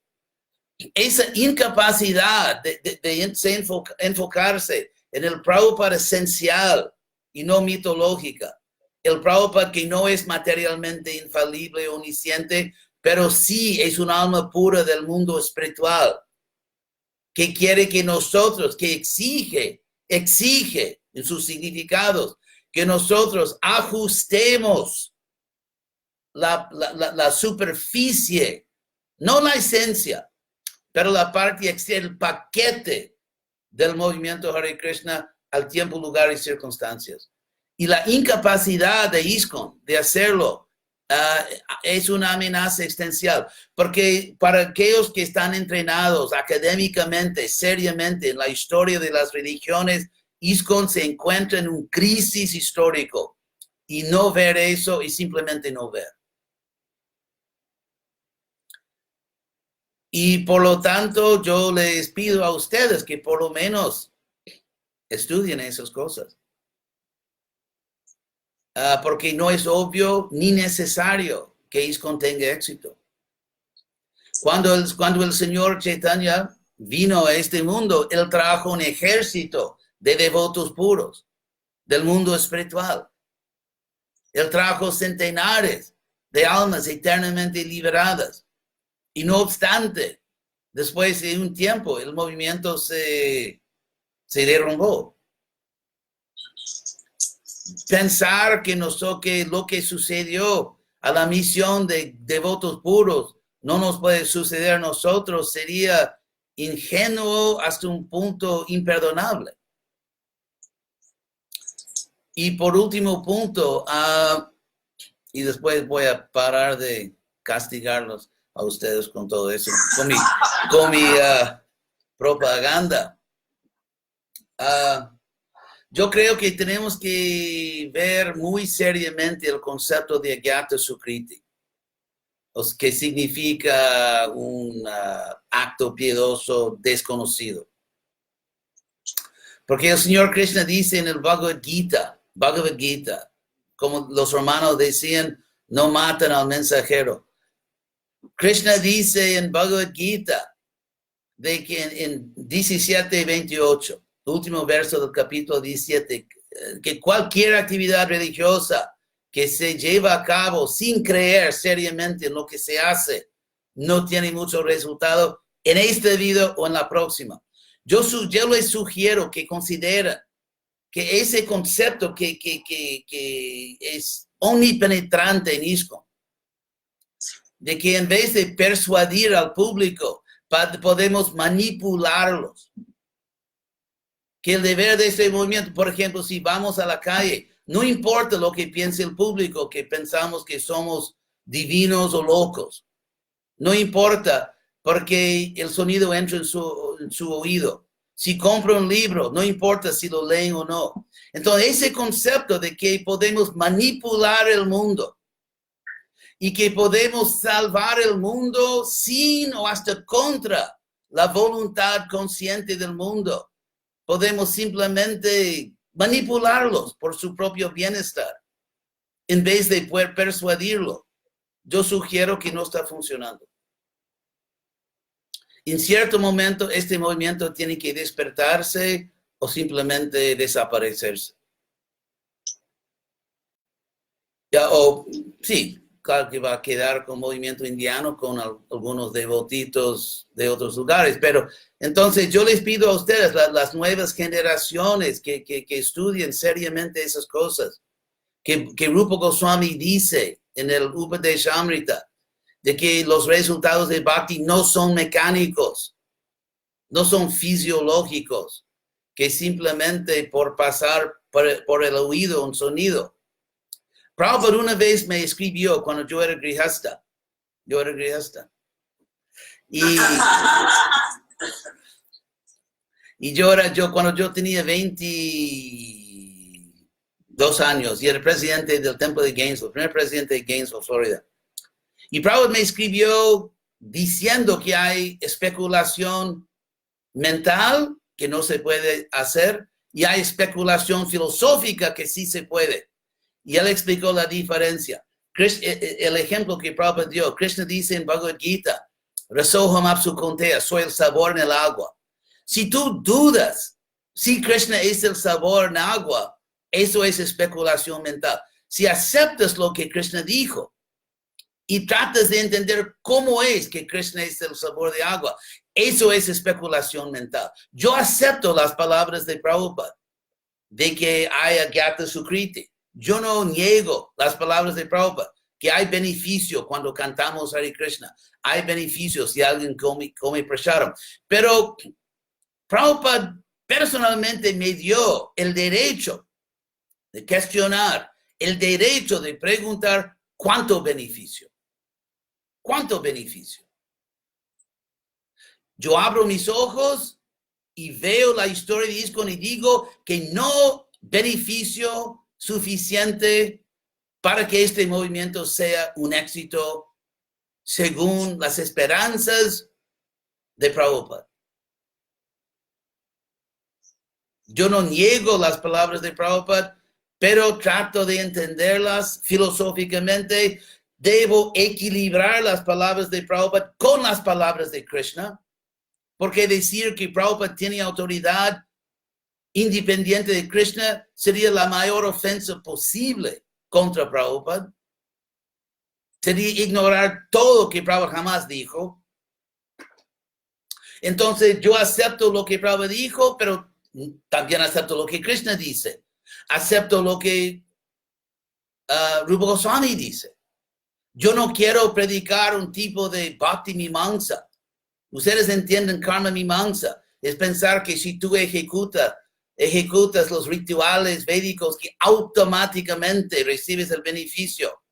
Esa incapacidad de enfocarse en el Prabhupada esencial y no mitológica, el Prabhupada que no es materialmente infalible o omnisciente, pero sí es un alma pura del mundo espiritual, que quiere que nosotros, que exige en sus significados, que nosotros ajustemos la superficie, no la esencia, pero la parte externa, el paquete del movimiento Hare Krishna al tiempo, lugar y circunstancias. Y la incapacidad de ISKCON de hacerlo es una amenaza existencial, porque para aquellos que están entrenados académicamente, seriamente en la historia de las religiones, ISKCON se encuentra en un crisis histórico, y no ver eso y simplemente no ver. Y por lo tanto, yo les pido a ustedes que por lo menos estudien esas cosas. Porque no es obvio ni necesario que ISKCON tenga éxito. Cuando el Señor Chaitanya vino a este mundo, Él trajo un ejército de devotos puros del mundo espiritual. Él trajo centenares de almas eternamente liberadas. Y no obstante, después de un tiempo, el movimiento se derrumbó. Pensar que lo que sucedió a la misión de devotos puros no nos puede suceder a nosotros, sería ingenuo hasta un punto imperdonable. Y por último punto, y después voy a parar de castigarlos a ustedes con todo eso, con mi propaganda. Yo creo que tenemos que ver muy seriamente el concepto de Agyata Sukriti, que significa un acto piedoso desconocido. Porque el Señor Krishna dice en el Bhagavad Gita, como los romanos decían, no matan al mensajero. Krishna dice en Bhagavad Gita, de que en 17:28, último verso del capítulo 17, que cualquier actividad religiosa que se lleva a cabo sin creer seriamente en lo que se hace, no tiene mucho resultado en esta vida o en la próxima. Yo les sugiero que consideren que ese concepto que es omnipenetrante en ISKCON, de que en vez de persuadir al público, podemos manipularlos. Que el deber de este movimiento, por ejemplo, si vamos a la calle, no importa lo que piense el público, que pensamos que somos divinos o locos. No importa, porque el sonido entra en su oído. Si compra un libro, no importa si lo leen o no. Entonces, ese concepto de que podemos manipular el mundo y que podemos salvar el mundo sin o hasta contra la voluntad consciente del mundo. Podemos simplemente manipularlos por su propio bienestar en vez de poder persuadirlo. Yo sugiero que no está funcionando. En cierto momento, este movimiento tiene que despertarse o simplemente desaparecerse. Sí, claro que va a quedar con movimiento indiano, con algunos devotitos de otros lugares, pero entonces yo les pido a ustedes, las nuevas generaciones, que estudien seriamente esas cosas, que Rupa Goswami dice en el Upadeshamrita, de que los resultados de Bhakti no son mecánicos, no son fisiológicos, que simplemente por pasar por el oído un sonido. Prabhupada una vez me escribió cuando yo era grihasta. Y cuando yo tenía 22 años y era presidente del templo de Gainesville, primer presidente de Gainesville, Florida. Y Prabhupada me escribió diciendo que hay especulación mental que no se puede hacer y hay especulación filosófica que sí se puede. Y él explicó la diferencia. El ejemplo que Prabhupada dio, Krishna dice en Bhagavad Gita, Rasoham apsu konteya, soy el sabor en el agua. Si tú dudas si Krishna es el sabor en agua, eso es especulación mental. Si aceptas lo que Krishna dijo y tratas de entender cómo es que Krishna es el sabor de agua, eso es especulación mental. Yo acepto las palabras de Prabhupada, de que hay Agyata Sukriti. Yo no niego las palabras de Prabhupada, que hay beneficio cuando cantamos Hare Krishna. Hay beneficios si alguien come prasadam. Pero Prabhupada personalmente me dio el derecho de cuestionar, el derecho de preguntar cuánto beneficio. ¿Cuánto beneficio? Yo abro mis ojos y veo la historia de ISKCON y digo que no beneficio suficiente para que este movimiento sea un éxito según las esperanzas de Prabhupada. Yo no niego las palabras de Prabhupada, pero trato de entenderlas filosóficamente. Debo equilibrar las palabras de Prabhupada con las palabras de Krishna, porque decir que Prabhupada tiene autoridad independiente de Krishna sería la mayor ofensa posible contra Prabhupada. Sería ignorar todo lo que Prabhupada jamás dijo. Entonces yo acepto lo que Prabhupada dijo, pero también acepto lo que Krishna dice. Acepto lo que Rupa Goswami dice. Yo no quiero predicar un tipo de bhakti mimamsa. Ustedes entienden karma mimamsa. Es pensar que si tú ejecutas los rituales védicos, que automáticamente recibes el beneficio.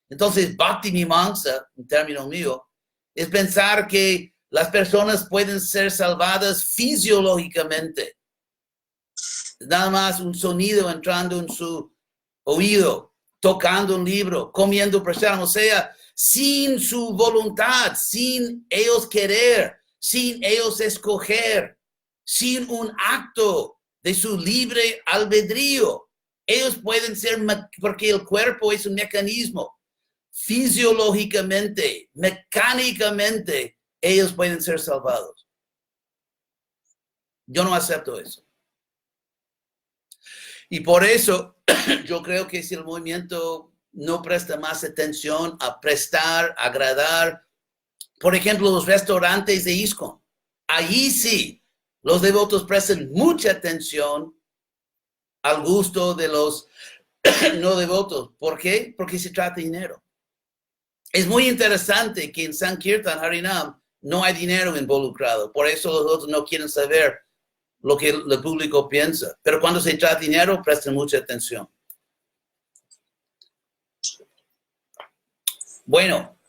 Entonces, bhakti mimamsa, un término mío, es pensar que las personas pueden ser salvadas fisiológicamente. Nada más un sonido entrando en su oído, tocando un libro, comiendo presión, o sea, sin su voluntad, sin ellos querer, sin ellos escoger, sin un acto de su libre albedrío. Ellos pueden ser, porque el cuerpo es un mecanismo, fisiológicamente, mecánicamente, ellos pueden ser salvados. Yo no acepto eso. Y por eso yo creo que si el movimiento no presta más atención a prestar, agradar, por ejemplo, los restaurantes de ISKCON, allí sí, los devotos prestan mucha atención al gusto de los no devotos. ¿Por qué? Porque se trata de dinero. Es muy interesante que en Sankirtan, Harinam, no hay dinero involucrado. Por eso los otros no quieren saber lo que el público piensa. Pero cuando se trata de dinero, presten mucha atención. Bueno,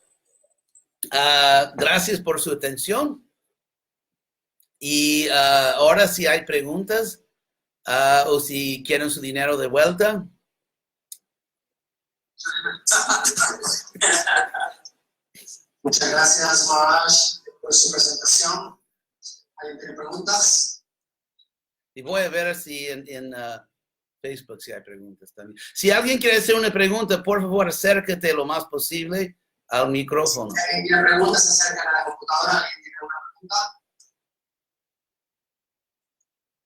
gracias por su atención. Y ahora si hay preguntas o si quieren su dinero de vuelta. Muchas gracias, Maharaj, por su presentación. ¿Alguien tiene preguntas? Y voy a ver si en Facebook si hay preguntas también. Si alguien quiere hacer una pregunta, por favor, acércate lo más posible al micrófono. Si alguien tiene preguntas, se acercan a la computadora. ¿Alguien tiene una pregunta?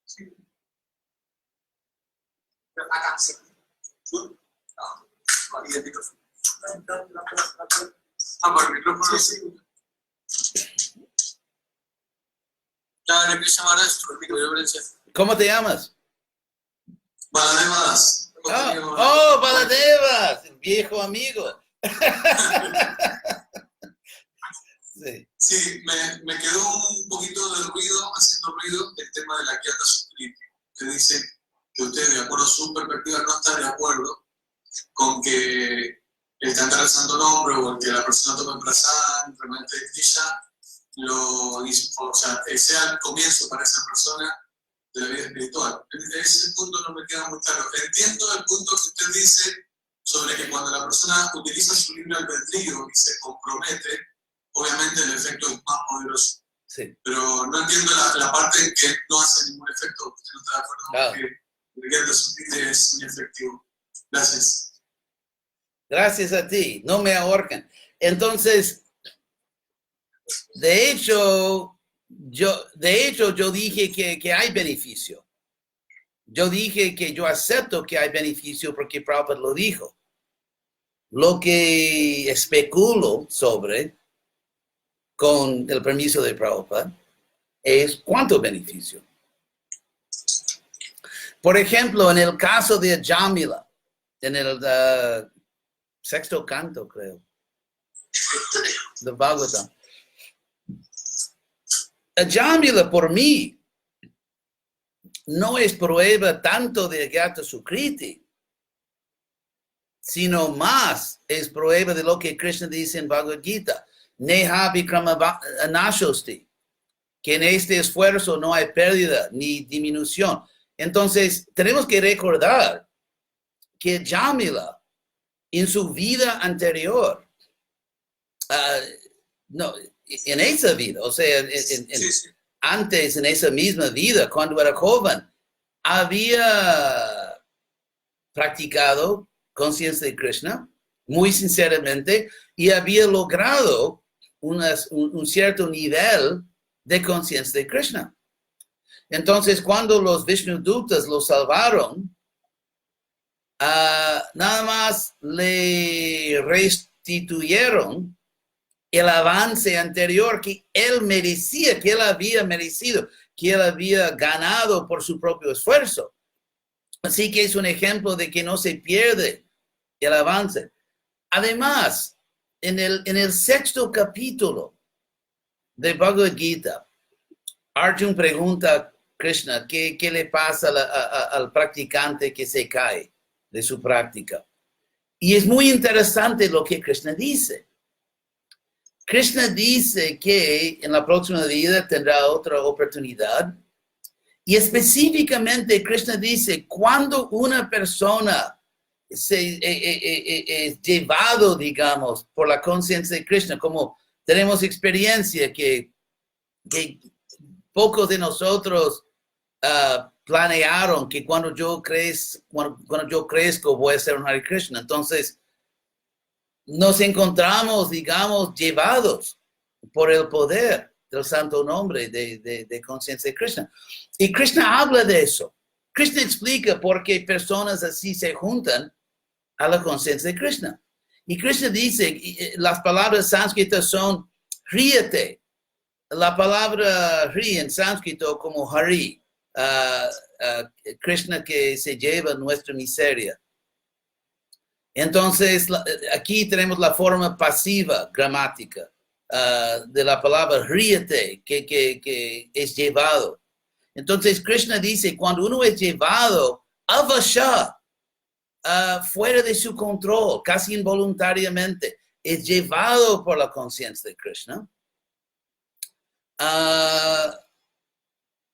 Sí. La canción. ¿Y el micrófono? Por el micrófono. Sí. ¿Cómo te llamas? Baladevas. Oh, Baladevas, el viejo amigo. Sí. Sí, me quedó un poquito de ruido, haciendo ruido, el tema de la Kyata Sukriti, que dice que usted, de acuerdo a su perspectiva, no está de acuerdo con que el cantar el santo nombre o el que la persona tome prasad, realmente ya o sea, sea el comienzo para esa persona de la vida espiritual. Ese punto no me queda muy claro. Entiendo el punto que usted dice sobre que cuando la persona utiliza su libre albedrío y se compromete, obviamente el efecto es más poderoso. Sí. Pero no entiendo la parte en que no hace ningún efecto. Usted no está de acuerdo con que el guía de suplite es inefectivo. Gracias. Gracias a ti. No me ahorcan. Entonces, de hecho, yo dije que hay beneficio. Yo dije que yo acepto que hay beneficio porque Prabhupada lo dijo. Lo que especulo sobre, con el permiso de Prabhupada, es cuánto beneficio. Por ejemplo, en el caso de Jamila, en el sexto canto, creo, de Bhagavatam, Jamila, por mí, no es prueba tanto de Gyata Sukriti, sino más es prueba de lo que Krishna dice en Bhagavad Gita, Neha Vikrama Nashosti, que en este esfuerzo no hay pérdida ni disminución. Entonces, tenemos que recordar que Jamila, en su vida anterior, en esa vida, o sea, antes, en esa misma vida, cuando era joven, había practicado conciencia de Krishna, muy sinceramente, y había logrado un cierto nivel de conciencia de Krishna. Entonces, cuando los Vishnudutas lo salvaron, nada más le restituyeron el avance anterior que él merecía, que él había merecido, que él había ganado por su propio esfuerzo. Así que es un ejemplo de que no se pierde el avance. Además, en el sexto capítulo de Bhagavad Gita, Arjuna pregunta a Krishna qué le pasa al practicante que se cae de su práctica. Y es muy interesante lo que Krishna dice. Krishna dice que en la próxima vida tendrá otra oportunidad. Y específicamente Krishna dice, cuando una persona es llevado, digamos, por la conciencia de Krishna, como tenemos experiencia que pocos de nosotros planearon que cuando yo crezco voy a ser un Hare Krishna. Entonces, nos encontramos, digamos, llevados por el poder del santo nombre de conciencia de Krishna. Y Krishna habla de eso. Krishna explica por qué personas así se juntan a la conciencia de Krishna. Y Krishna dice, las palabras sánscritas son ríete. La palabra ri en sánscrito como Hari, Krishna que se lleva nuestra miseria. Entonces, aquí tenemos la forma pasiva, gramática, de la palabra ríete, que es llevado. Entonces, Krishna dice, cuando uno es llevado, avasha, fuera de su control, casi involuntariamente, es llevado por la conciencia de Krishna.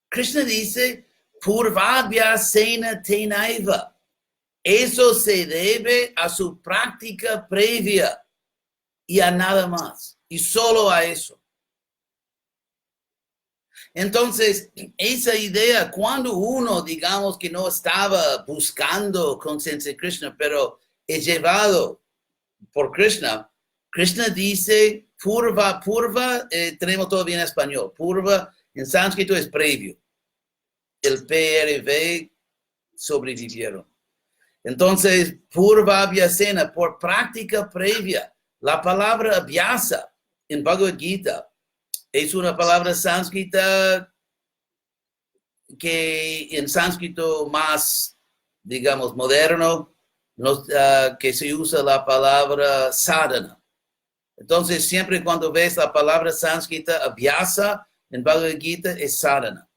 Krishna dice, purvabhya sena tenaiva. Eso se debe a su práctica previa y a nada más, y solo a eso. Entonces, esa idea, cuando uno, digamos que no estaba buscando conciencia de Krishna, pero es llevado por Krishna, Krishna dice, purva, tenemos todavía en español, purva en sánscrito es previo. El PRV sobrevivieron. Entonces, purva abhyasena, por práctica previa. La palabra abhyasa en Bhagavad Gita es una palabra sánscrita que en sánscrito más, digamos, moderno, que se usa la palabra sadhana. Entonces, siempre cuando ves la palabra sánscrita abhyasa en Bhagavad Gita es sadhana.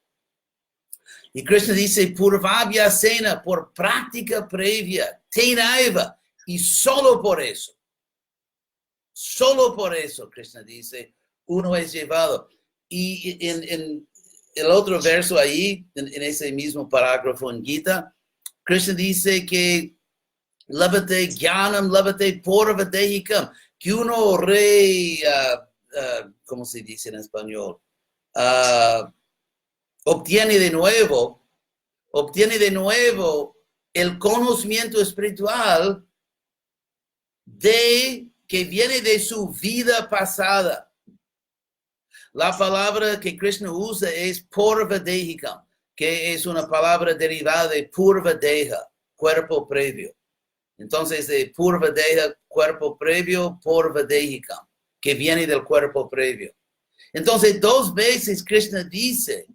Y Krishna dice, purvabhyasena, por práctica previa, tenaiva, y solo por eso, Krishna dice, uno es llevado. Y en el otro verso ahí, en ese mismo parágrafo en Gita, Krishna dice que labhate jnanam, labhate purvadehikam, que uno ¿cómo se dice en español? Obtiene de nuevo el conocimiento espiritual que viene de su vida pasada. La palabra que Krishna usa es purvadehikam, que es una palabra derivada de purvadeha, cuerpo previo. Entonces, de purvadeha, cuerpo previo, purvadehikam, que viene del cuerpo previo. Entonces, 2 veces Krishna dice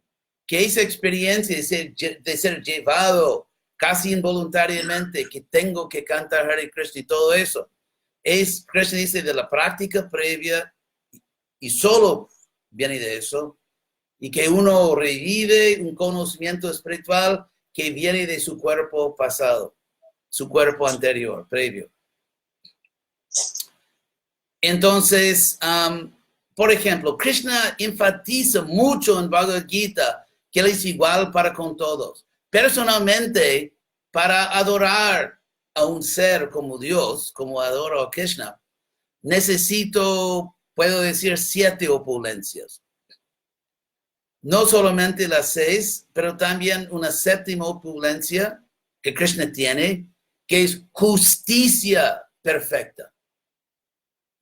que esa experiencia de ser llevado casi involuntariamente, que tengo que cantar Hare Krishna y todo eso, Krishna dice de la práctica previa y solo viene de eso, y que uno revive un conocimiento espiritual que viene de su cuerpo pasado, su cuerpo anterior, previo. Entonces, por ejemplo, Krishna enfatiza mucho en Bhagavad Gita que Él es igual para con todos. Personalmente, para adorar a un ser como Dios, como adoro a Krishna, puedo decir 7 opulencias. No solamente las 6, pero también una 7ª opulencia que Krishna tiene, que es justicia perfecta.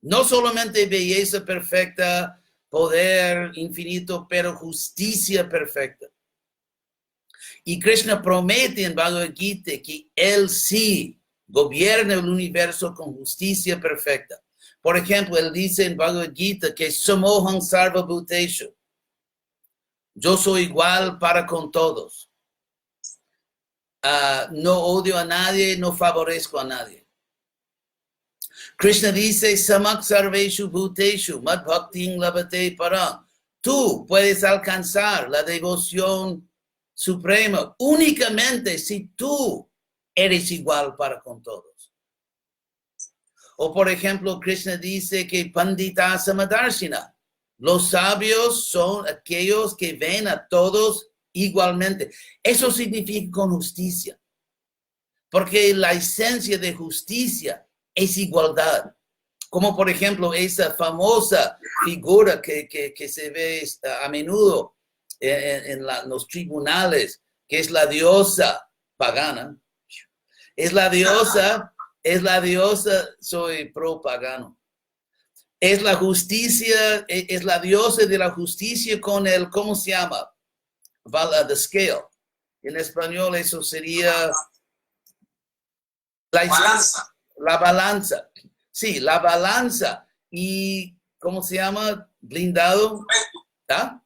No solamente belleza perfecta, poder infinito, pero justicia perfecta. Y Krishna promete en Bhagavad Gita que Él sí gobierna el universo con justicia perfecta. Por ejemplo, Él dice en Bhagavad Gita que Samoham Sarva Bhuteshu. Yo soy igual para con todos. No odio a nadie, no favorezco a nadie. Krishna dice, samak sarveshu bhuteshu mad bhaktin labate param. Tú puedes alcanzar la devoción suprema únicamente si tú eres igual para con todos. O por ejemplo, Krishna dice que pandita samadarshina. Los sabios son aquellos que ven a todos igualmente. Eso significa con justicia. Porque la esencia de justicia es igualdad. Como por ejemplo esa famosa figura que se ve a menudo en los tribunales, que es la diosa pagana. Es la diosa, soy pro pagano. Es la justicia, es la diosa de la justicia con el, ¿cómo se llama? The scale. En español eso sería Balanza. la balanza. Sí, la balanza. ¿Y cómo se llama? Blindado. ¿Ah?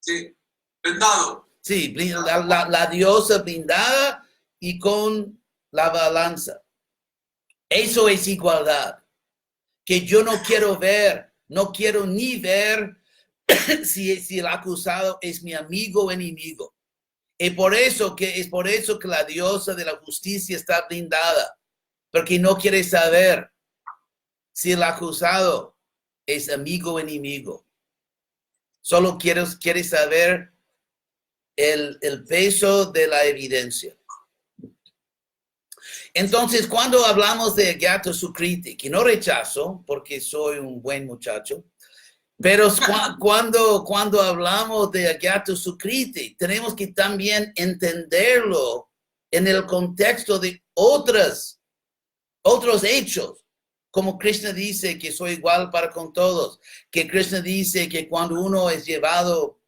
Sí, blindado. Sí, la diosa blindada y con la balanza. Eso es igualdad. Que yo no quiero ver, no quiero ni ver si el acusado es mi amigo o enemigo. Es por eso que la diosa de la justicia está blindada, porque no quiere saber si el acusado es amigo o enemigo. Solo quiere saber el peso de la evidencia. Entonces, cuando hablamos de Agyata Sukriti, que no rechazo porque soy un buen muchacho, pero cuando hablamos de Agyata Sukriti, tenemos que también entenderlo en el contexto de otros hechos. Como Krishna dice que soy igual para con todos, que Krishna dice que cuando uno es llevado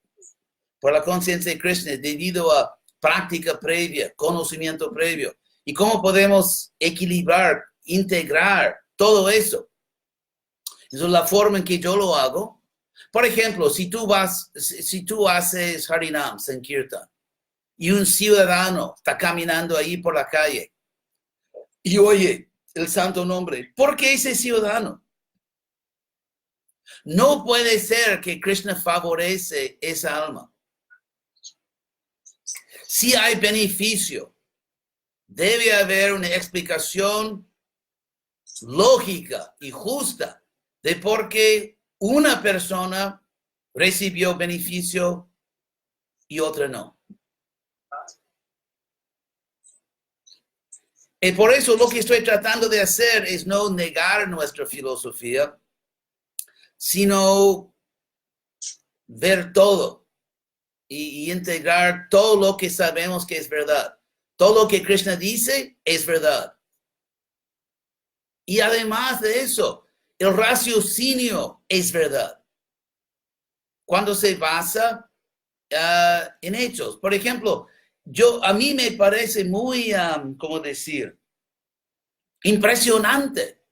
por la conciencia de Krishna debido a práctica previa, conocimiento previo, y cómo podemos equilibrar, integrar todo eso. Esa es la forma en que yo lo hago. Por ejemplo, si tú haces Harinam, Sankirtan, y un ciudadano está caminando ahí por la calle y oye el santo nombre, ¿por qué ese ciudadano? No puede ser que Krishna favorece esa alma. Si hay beneficio, debe haber una explicación lógica y justa de por qué una persona recibió beneficio y otra no. Y por eso lo que estoy tratando de hacer es no negar nuestra filosofía, sino ver todo y integrar todo lo que sabemos que es verdad. Todo lo que Krishna dice es verdad. Y además de eso, el raciocinio es verdad. Cuando se basa en hechos. Por ejemplo, a mí me parece muy, ¿cómo decir? Impresionante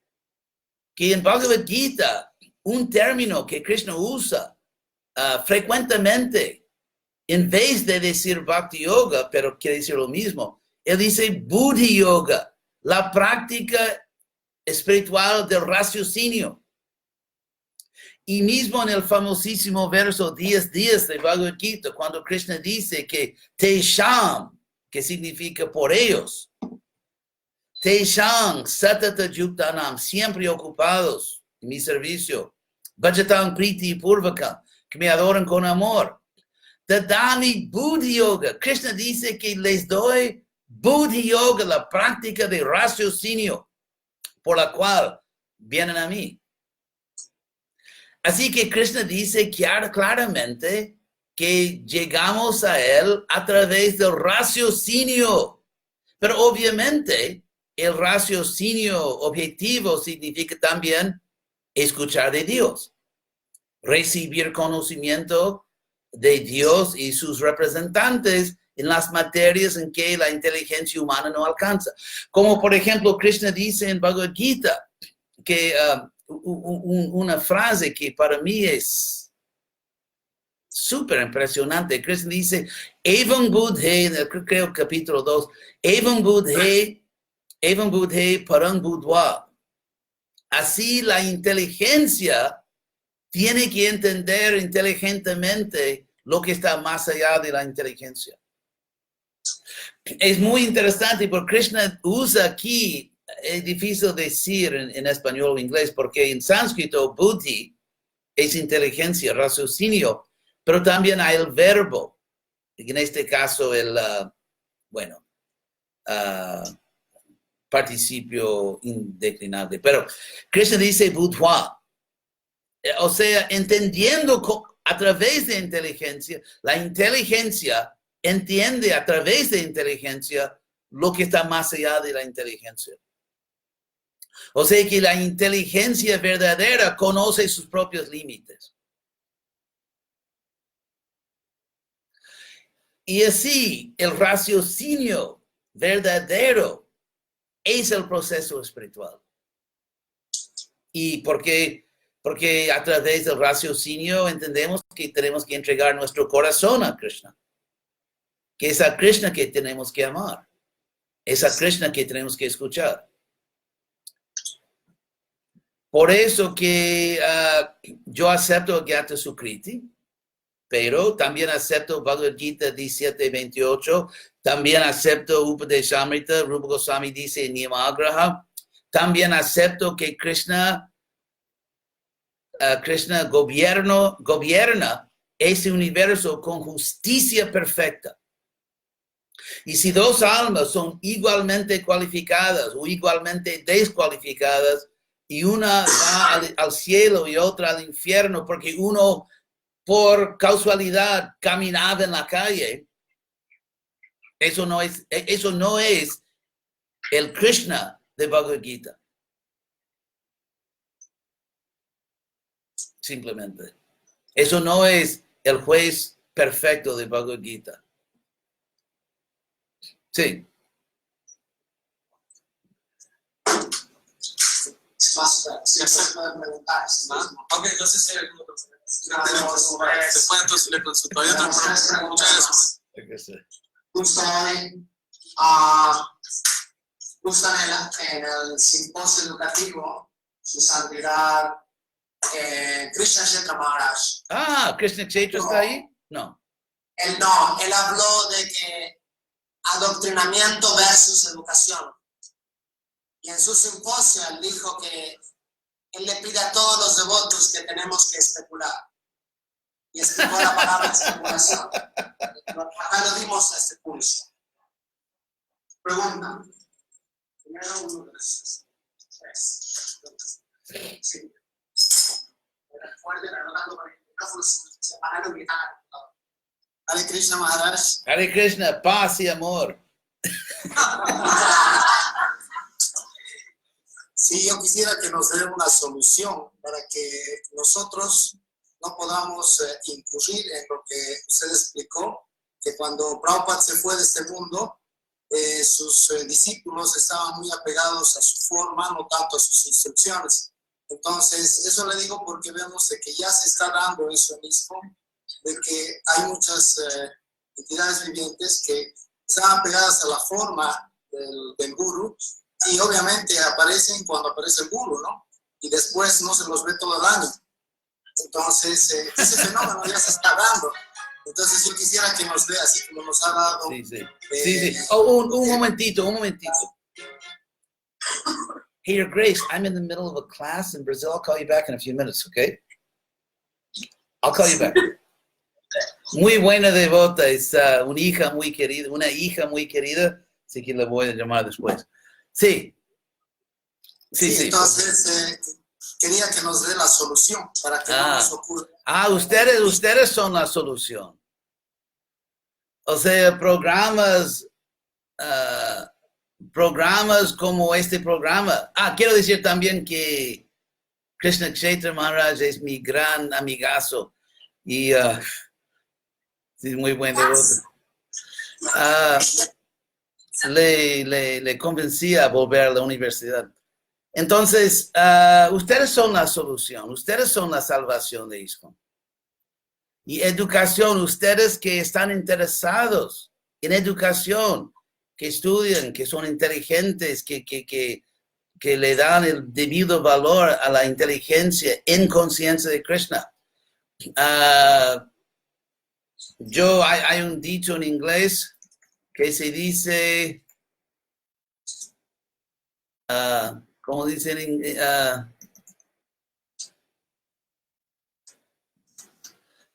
que en Bhagavad Gita, un término que Krishna usa frecuentemente, en vez de decir Bhakti Yoga, pero quiere decir lo mismo, él dice Buddhi Yoga, la práctica espiritual del raciocinio. Y mismo en el famosísimo verso 10 de Bhagavad Gita, cuando Krishna dice que Tesham, que significa por ellos, Tesham Satata Yuktanam, siempre ocupados en mi servicio, Bhajatam Priti Purvaka, que me adoran con amor. Dadami Buddhi Yoga. Krishna dice que les doy Buddhi Yoga, la práctica de raciocinio, por la cual vienen a mí. Así que Krishna dice claramente que llegamos a él a través del raciocinio. Pero obviamente el raciocinio objetivo significa también escuchar de Dios, recibir conocimiento de Dios y sus representantes en las materias en que la inteligencia humana no alcanza. Como por ejemplo, Krishna dice en Bhagavad Gita que una frase que para mí es súper impresionante. Krishna dice, Evam Buddhe, creo capítulo 2, Evam Buddhe Parang Buddhva. Así la inteligencia tiene que entender inteligentemente lo que está más allá de la inteligencia. Es muy interesante porque Krishna usa aquí, es difícil decir en español o inglés, porque en sánscrito buddhi es inteligencia, raciocinio, pero también hay el verbo, en este caso el, participio indeclinable. Pero Krishna dice buddha, o sea, entendiendo a través de inteligencia, la inteligencia entiende a través de inteligencia lo que está más allá de la inteligencia. O sea que la inteligencia verdadera conoce sus propios límites. Y así, el raciocinio verdadero es el proceso espiritual. Y porque a través del raciocinio entendemos que tenemos que entregar nuestro corazón a Krishna. Que es a Krishna que tenemos que amar. Es a Krishna que tenemos que escuchar. Por eso que yo acepto Gyata Sukriti, pero también acepto Bhagavad Gita 17:28, también acepto Upadeshamrita, Rupa Goswami dice Niyamagraha, también acepto que Krishna gobierna ese universo con justicia perfecta. Y si dos almas son igualmente cualificadas o igualmente descualificadas, y una va al cielo y otra al infierno, porque uno por casualidad caminaba en la calle, eso no es el Krishna de Bhagavad Gita. Simplemente. Eso no es el juez perfecto de Bhagavad Gita. Sí. Si se pueden preguntar. Ok, no sé si hay alguna persona. Después entonces le consulto. Hay otra pregunta. Muchas gracias. Justo hoy, justo en el simposio educativo, su santidad Krishna Kshetra Maharaj. Krishna Kshetra está ahí? No. Él habló de que adoctrinamiento versus educación. Y en su simposio él dijo que él le pide a todos los devotos que tenemos que especular. Y explicó la palabra especulación. Acá lo dimos a este curso. Pregunta. Primero uno, dos, tres. Sí. Fuerte, anotando con el micrófono, se pararon y gritaron. Hare Krishna Maharaj. Hare Krishna, paz y amor. Sí, yo quisiera que nos den una solución para que nosotros no podamos incurrir en lo que usted explicó, que cuando Prabhupada se fue de este mundo, sus discípulos estaban muy apegados a su forma, no tanto a sus instrucciones. Entonces, eso le digo porque vemos de que ya se está dando eso mismo, de que hay muchas entidades vivientes que están apegadas a la forma del gurú, y obviamente aparecen cuando aparece el gurú, ¿no? Y después no se los ve todo el año. Entonces, ese fenómeno ya se está dando. Entonces, yo quisiera que nos dé, así como nos ha dado... Sí. Oh, un momentito. Hey, Your Grace, I'm in the middle of a class in Brazil. I'll call you back in a few minutes, okay? I'll call you back. Muy buena devota, es una hija muy querida, así que la voy a llamar después. Sí. Entonces, quería que nos dé la solución para que no nos ocurra. Ustedes son la solución. O sea, programas como este programa. Quiero decir también que Krishna Kshetra Maharaj es mi gran amigazo y sí, muy buen devoto. Le convencí a volver a la universidad. Entonces, ustedes son la solución, ustedes son la salvación de ISKCON. Y educación, ustedes que están interesados en educación, que estudian, que son inteligentes, que que le dan el debido valor a la inteligencia en conciencia de Krishna. Hay un dicho en inglés que se dice, ¿cómo dicen?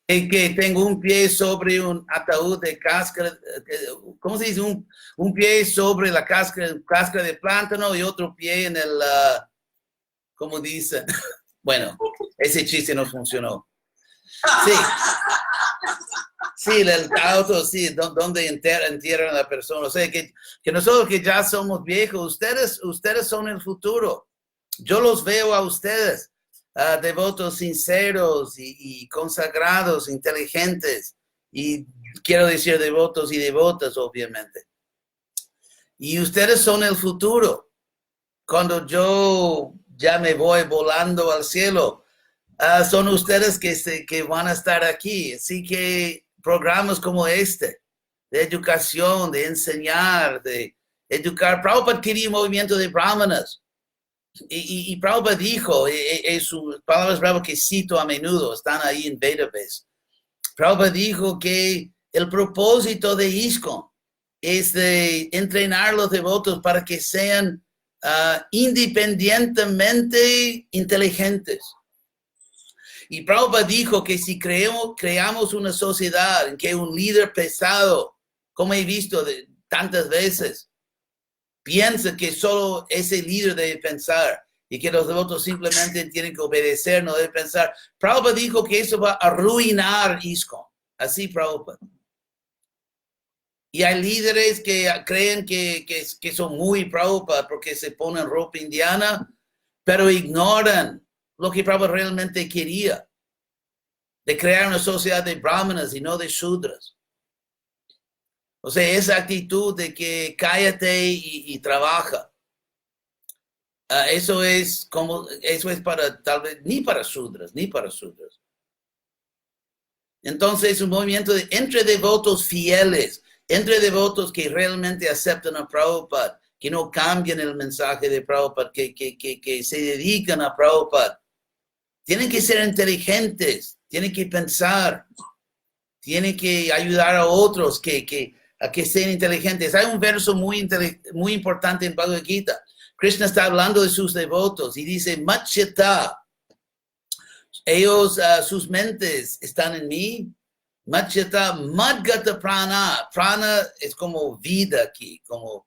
Que tengo un pie sobre un ataúd de cáscara, ¿cómo se dice? Un pie sobre la cáscara de plátano y otro pie en el, ¿cómo dice? Bueno, ese chiste no funcionó. Sí. Sí, el auto, sí, donde entierran a la persona. O sea, que nosotros que ya somos viejos, ustedes son el futuro. Yo los veo a ustedes, devotos sinceros y consagrados, inteligentes. Y quiero decir devotos y devotas, obviamente. Y ustedes son el futuro. Cuando yo ya me voy volando al cielo, son ustedes que van a estar aquí. Así que programas como este, de educación, de enseñar, de educar. Prabhupada quería un movimiento de brahmanas. Y Prabhupada dijo, sus palabras Prabhupada que cito a menudo, están ahí en Vedabase. Prabhupada dijo que el propósito de ISKCON es de entrenar a los devotos para que sean independientemente inteligentes. Y Prabhupada dijo que si creamos una sociedad en que un líder pesado, como he visto tantas veces, piensa que solo ese líder debe pensar y que los devotos simplemente tienen que obedecer, no deben pensar. Prabhupada dijo que eso va a arruinar ISKCON. Así Prabhupada. Y hay líderes que creen que son muy Prabhupada porque se ponen ropa indiana, pero ignoran lo que Prabhupada realmente quería, de crear una sociedad de brahmanas y no de shudras. O sea, esa actitud de que cállate y trabaja. Eso es para, tal vez, ni para shudras. Entonces, un movimiento entre devotos fieles, entre devotos que realmente aceptan a Prabhupada, que no cambian el mensaje de Prabhupada, que se dedican a Prabhupada. Tienen que ser inteligentes, tienen que pensar, tienen que ayudar a otros a que sean inteligentes. Hay un verso muy importante en Bhagavad Gita. Krishna está hablando de sus devotos y dice, Machyata, ellos, sus mentes están en mí. Machyata, Madgata Prana. Prana es como vida aquí, como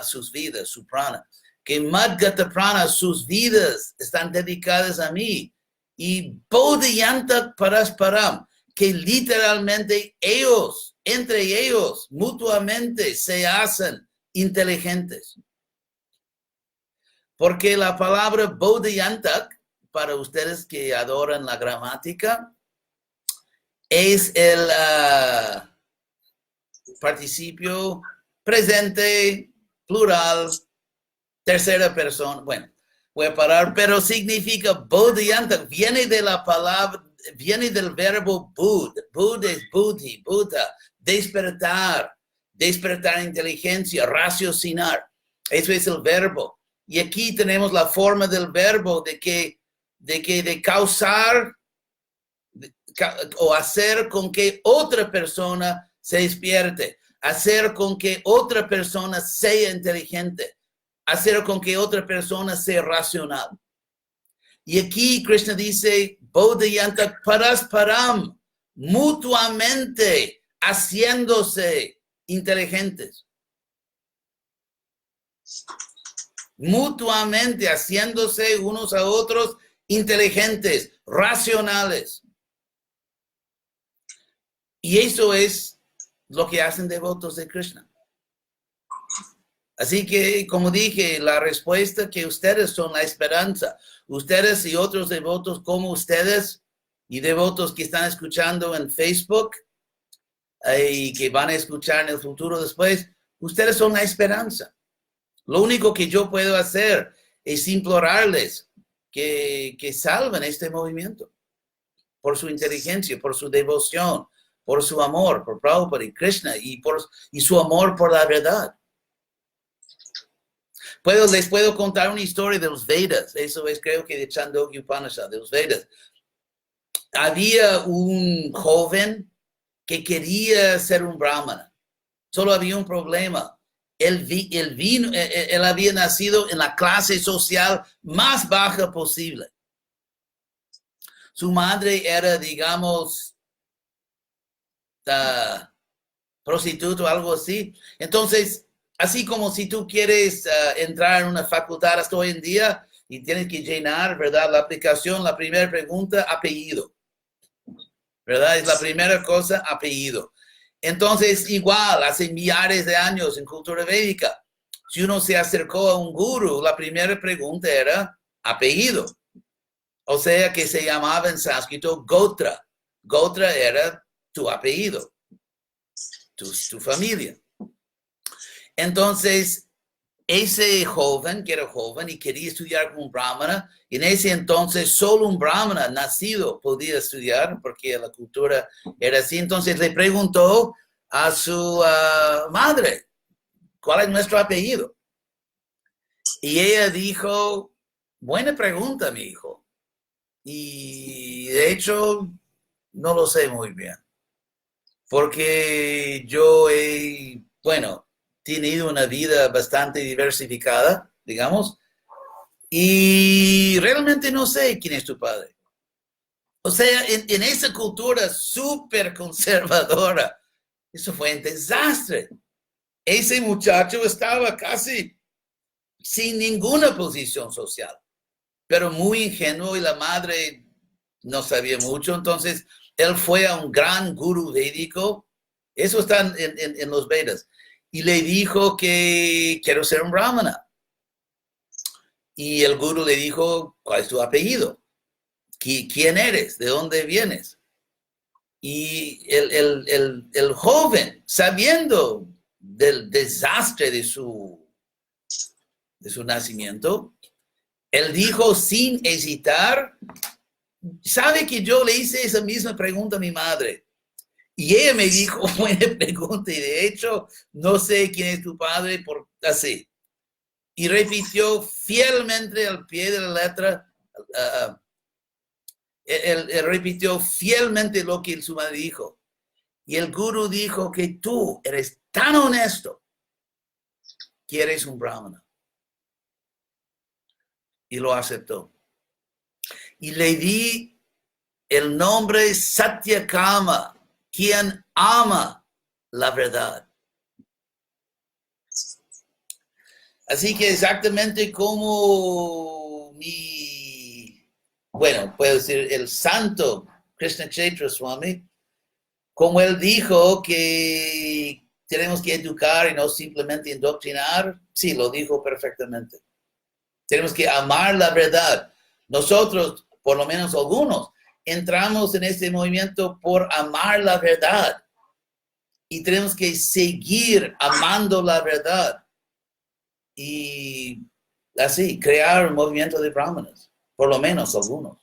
sus vidas, su prana. Que Madgata Prana, sus vidas están dedicadas a mí. Y Bodhyantak Parasparam, que literalmente ellos, entre ellos, mutuamente se hacen inteligentes. Porque la palabra Bodhyantak, para ustedes que adoran la gramática, es el participio presente, plural, tercera persona. Bueno, voy a parar, pero significa Bodhyantak, viene de la palabra, viene del verbo bud. Bud es buddhi, Buddha, despertar inteligencia, raciocinar. Eso es el verbo. Y aquí tenemos la forma del verbo de causar o hacer con que otra persona se despierte, hacer con que otra persona sea inteligente, hacer con que otra persona sea racional. Y aquí Krishna dice, Bodhyantak Parasparam, mutuamente haciéndose inteligentes. Mutuamente haciéndose unos a otros inteligentes, racionales. Y eso es lo que hacen devotos de Krishna. Así que, como dije, la respuesta que ustedes son la esperanza. Ustedes y otros devotos como ustedes y devotos que están escuchando en Facebook y que van a escuchar en el futuro después, ustedes son la esperanza. Lo único que yo puedo hacer es implorarles que salven este movimiento por su inteligencia, por su devoción, por su amor, por Prabhupada y Krishna y su amor por la verdad. Les puedo contar una historia de los Vedas. Eso es, creo que de Chandogya Upanishad, de los Vedas. Había un joven que quería ser un brahmana. Solo había un problema. Él había nacido en la clase social más baja posible. Su madre era, digamos, prostituta o algo así. Entonces, así como si tú quieres entrar en una facultad hasta hoy en día y tienes que llenar, ¿verdad? La aplicación, la primera pregunta, apellido. ¿Verdad? Es la primera cosa, apellido. Entonces, igual, hace millares de años en cultura védica, si uno se acercó a un gurú, la primera pregunta era apellido. O sea, que se llamaba en sánscrito Gotra. Gotra era tu apellido, tu familia. Entonces, ese joven, que era joven y quería estudiar como un brahmana, y en ese entonces solo un brahmana nacido podía estudiar, porque la cultura era así. Entonces le preguntó a su madre, ¿cuál es nuestro apellido? Y ella dijo, buena pregunta, mi hijo. Y de hecho, no lo sé muy bien, porque yo he, tenido una vida bastante diversificada, digamos, y realmente no sé quién es tu padre. O sea, en esa cultura súper conservadora, eso fue un desastre. Ese muchacho estaba casi sin ninguna posición social, pero muy ingenuo, y la madre no sabía mucho. Entonces, él fue a un gran gurú védico, eso está en los Vedas, y le dijo que quiero ser un brahmana. Y el gurú le dijo, ¿cuál es tu apellido? ¿Quién eres? ¿De dónde vienes? Y el joven, sabiendo del desastre de su nacimiento, él dijo sin hesitar, sabe que yo le hice esa misma pregunta a mi madre. Y ella me dijo, buena pregunta, y de hecho, no sé quién es tu padre, por así. Y repitió fielmente al pie de la letra, él repitió fielmente lo que su madre dijo. Y el gurú dijo que tú eres tan honesto que eres un brahmana. Y lo aceptó. Y le di el nombre Satyakama, quien ama la verdad. Así que exactamente como puedo decir, el santo Krishna Chaitra Swami, como él dijo que tenemos que educar y no simplemente indoctrinar, sí, lo dijo perfectamente. Tenemos que amar la verdad. Nosotros, por lo menos algunos, entramos en este movimiento por amar la verdad. Y tenemos que seguir amando la verdad. Y así, crear un movimiento de brahmanas, por lo menos algunos.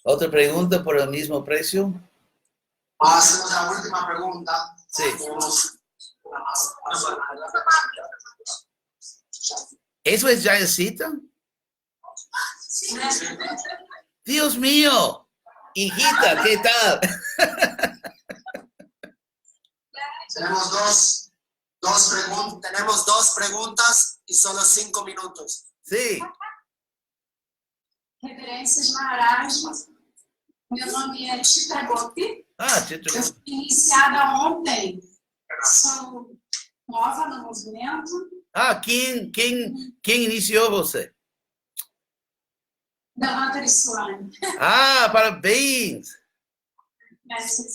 ¿Otra pregunta por el mismo precio? Hacemos la última pregunta. Sí. ¿Eso es Jayasita? Dios mío, hijita, ¿qué tal? Tenemos dos preguntas y solo 5 minutos. Sí. Reverências Maharaj, meu nome é Chitragopi. Chitragopi. Eu fui iniciada ontem, sou nova no movimento. ¿Quién inició você? Dhamantari Swami. Parabéns!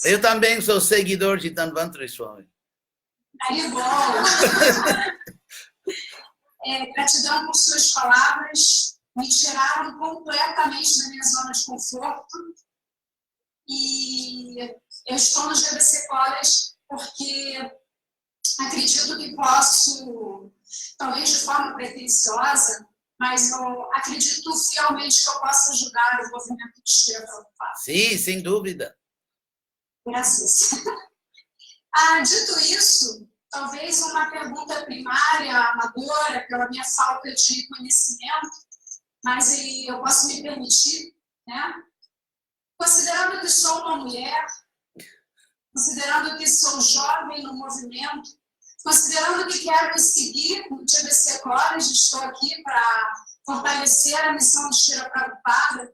Eu também sou seguidor de Dhamantari Swami. Aí é bom. Gratidão por suas palavras. Me tiraram completamente da minha zona de conforto. E eu estou nos GBC College porque acredito que posso, talvez de forma pretensiosa, mas eu acredito fielmente que eu posso ajudar o movimento de Shri Prabhupada. Sí, sin dúvida. Graças. Dito isso, talvez uma pergunta primária, amadora, pela minha falta de conhecimento, mas eu posso me permitir, né? Considerando que sou uma mulher, considerando que sou jovem no movimento, considerando que quero seguir no TBC College, estou aqui para fortalecer a missão de Shri Prabhupada,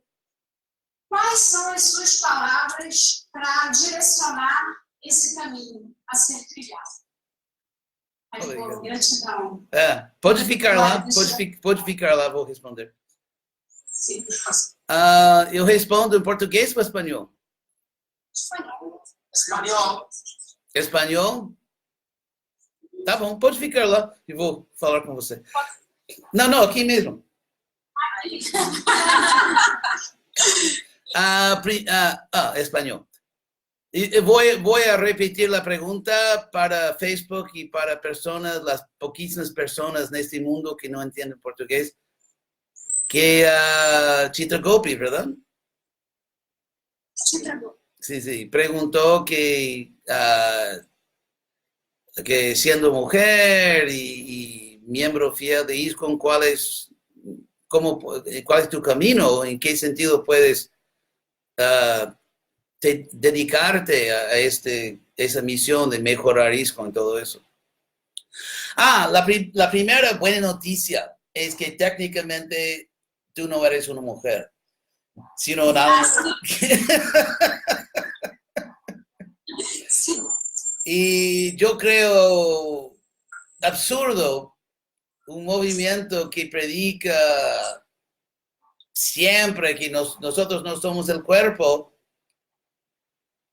quais são as suas palavras para direcionar esse caminho a ser trilhado? Gratidão. Pode ficar lá, pode ficar lá, vou responder. Sim. Eu respondo em português ou espanhol? Espanhol. Espanhol. Espanhol? Tá bom, pode ficar lá e vou falar com você. Não, aqui mesmo. Espanhol. Voy a repetir la pregunta para Facebook y para personas, las poquísimas personas en este mundo que no entienden portugués. Que Chitragopi, ¿verdad? Chitragopi. Sí, preguntó que siendo mujer y miembro fiel de ISKCON, ¿cuál es tu camino? ¿En qué sentido puedes dedicarte a esa misión de mejorar ISKCON y todo eso? La primera buena noticia es que técnicamente tú no eres una mujer, sino un alma. Sí. Y yo creo absurdo un movimiento que predica siempre que nosotros no somos el cuerpo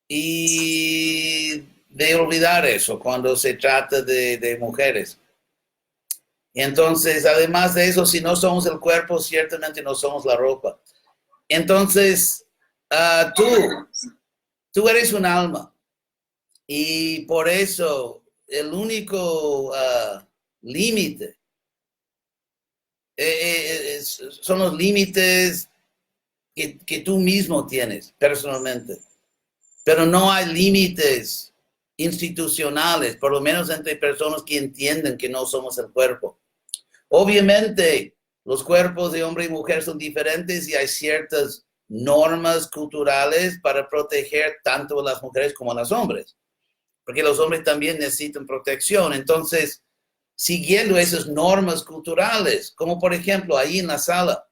y de olvidar eso cuando se trata de mujeres. Entonces, además de eso, si no somos el cuerpo, ciertamente no somos la ropa. Entonces, tú eres un alma. Y por eso, el único límite son los límites que tú mismo tienes personalmente. Pero no hay límites institucionales, por lo menos entre personas que entienden que no somos el cuerpo. Obviamente, los cuerpos de hombre y mujer son diferentes y hay ciertas normas culturales para proteger tanto a las mujeres como a los hombres, porque los hombres también necesitan protección. Entonces, siguiendo esas normas culturales, como por ejemplo, ahí en la sala